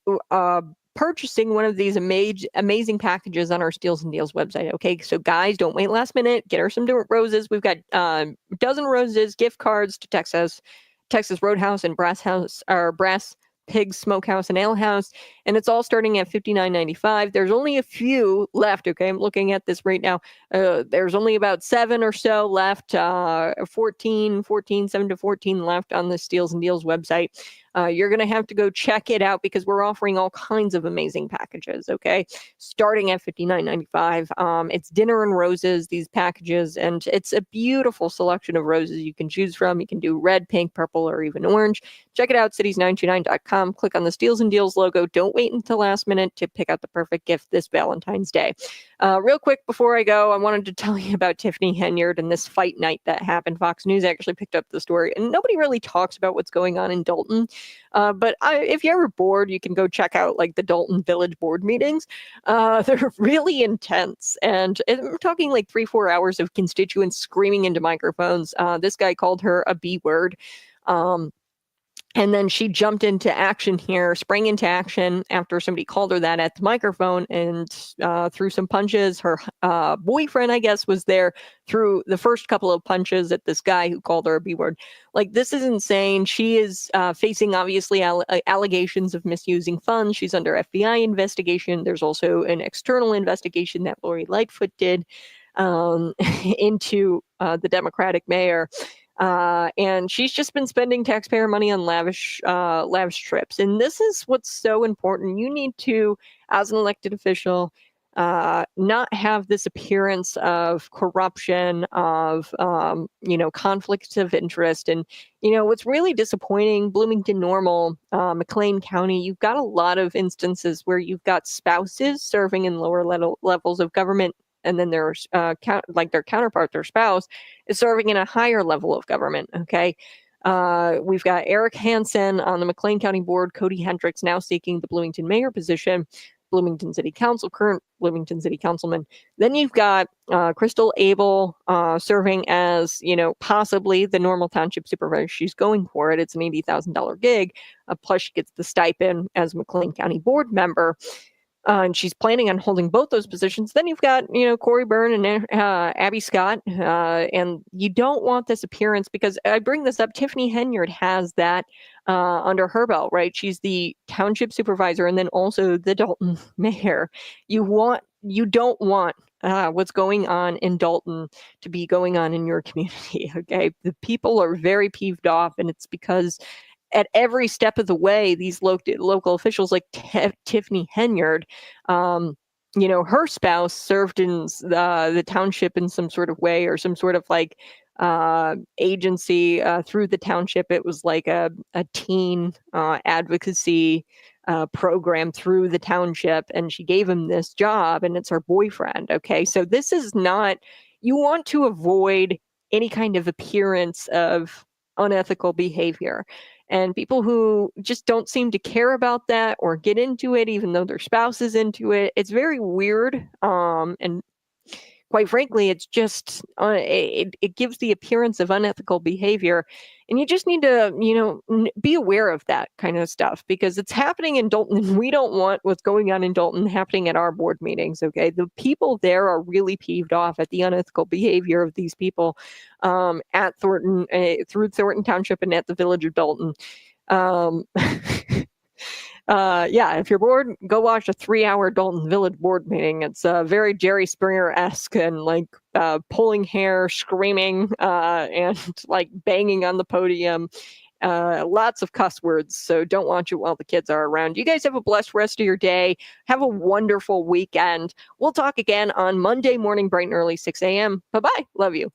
purchasing one of these amazing packages on our Steals and Deals website. Okay, so guys, don't wait last minute. Get her some different roses. We've got dozen roses, gift cards to Texas Roadhouse and Brass Pig Smokehouse and Ale House, and it's all starting at $59.95. There's only a few left. Okay, I'm looking at this right now. There's only about 7 or so left. 7 to 14 left on the Steals and Deals website. You're going to have to go check it out because we're offering all kinds of amazing packages, okay? Starting at $59.95. It's dinner and roses, these packages, and it's a beautiful selection of roses you can choose from. You can do red, pink, purple, or even orange. Check it out, cities929.com. Click on the Steals and Deals logo. Don't wait until last minute to pick out the perfect gift this Valentine's Day. Real quick before I go, I wanted to tell you about Tiffany Henyard and this fight night that happened. Fox News actually picked up the story, and nobody really talks about what's going on in Dalton. But if you're ever bored, you can go check out like the Dalton Village board meetings. They're really intense. And I'm talking like 3-4 hours of constituents screaming into microphones. This guy called her a B word. And then she jumped into action here, sprang into action after somebody called her that at the microphone and threw some punches. Her boyfriend, I guess, was there, threw the first couple of punches at this guy who called her a B word. Like, this is insane. She is facing, obviously, allegations of misusing funds. She's under FBI investigation. There's also an external investigation that Lori Lightfoot did into the Democratic mayor. And she's just been spending taxpayer money on lavish trips. And this is what's so important. You need to, as an elected official, not have this appearance of corruption, of, conflicts of interest. And, what's really disappointing, Bloomington Normal, McLean County, you've got a lot of instances where you've got spouses serving in lower levels of government. And then there's their counterpart, their spouse, is serving in a higher level of government. Okay. We've got Eric Hansen on the McLean County Board, Cody Hendricks now seeking the Bloomington mayor position, Bloomington City Council, current Bloomington City Councilman. Then you've got Crystal Abel serving as, possibly the Normal Township Supervisor. She's going for it. It's an $80,000 gig. Plus she gets the stipend as McLean County Board member. And she's planning on holding both those positions. Then you've got, Corey Byrne and Abby Scott. And you don't want this appearance, because I bring this up. Tiffany Henyard has that under her belt, right? She's the township supervisor and then also the Dalton mayor. You don't want what's going on in Dalton to be going on in your community. Okay. The people are very peeved off, and it's because at every step of the way, these local officials like Tiffany Henyard, her spouse served in the township in some sort of way, or some sort of like agency through the township. It was like a teen advocacy program through the township, and she gave him this job, and it's her boyfriend. Okay, so this is not, you want to avoid any kind of appearance of unethical behavior. And people who just don't seem to care about that or get into it, even though their spouse is into it, it's very weird. And quite frankly, it's just, it gives the appearance of unethical behavior. And you just need to, be aware of that kind of stuff, because it's happening in Dalton, and we don't want what's going on in Dalton happening at our board meetings. Okay. The people there are really peeved off at the unethical behavior of these people at Thornton, through Thornton Township and at the village of Dalton. Yeah, if you're bored, go watch a 3-hour Dalton Village board meeting. It's very Jerry Springer-esque, and like pulling hair, screaming, and like banging on the podium. Lots of cuss words, so don't watch it while the kids are around. You guys have a blessed rest of your day. Have a wonderful weekend. We'll talk again on Monday morning, bright and early, 6 a.m. Bye-bye. Love you.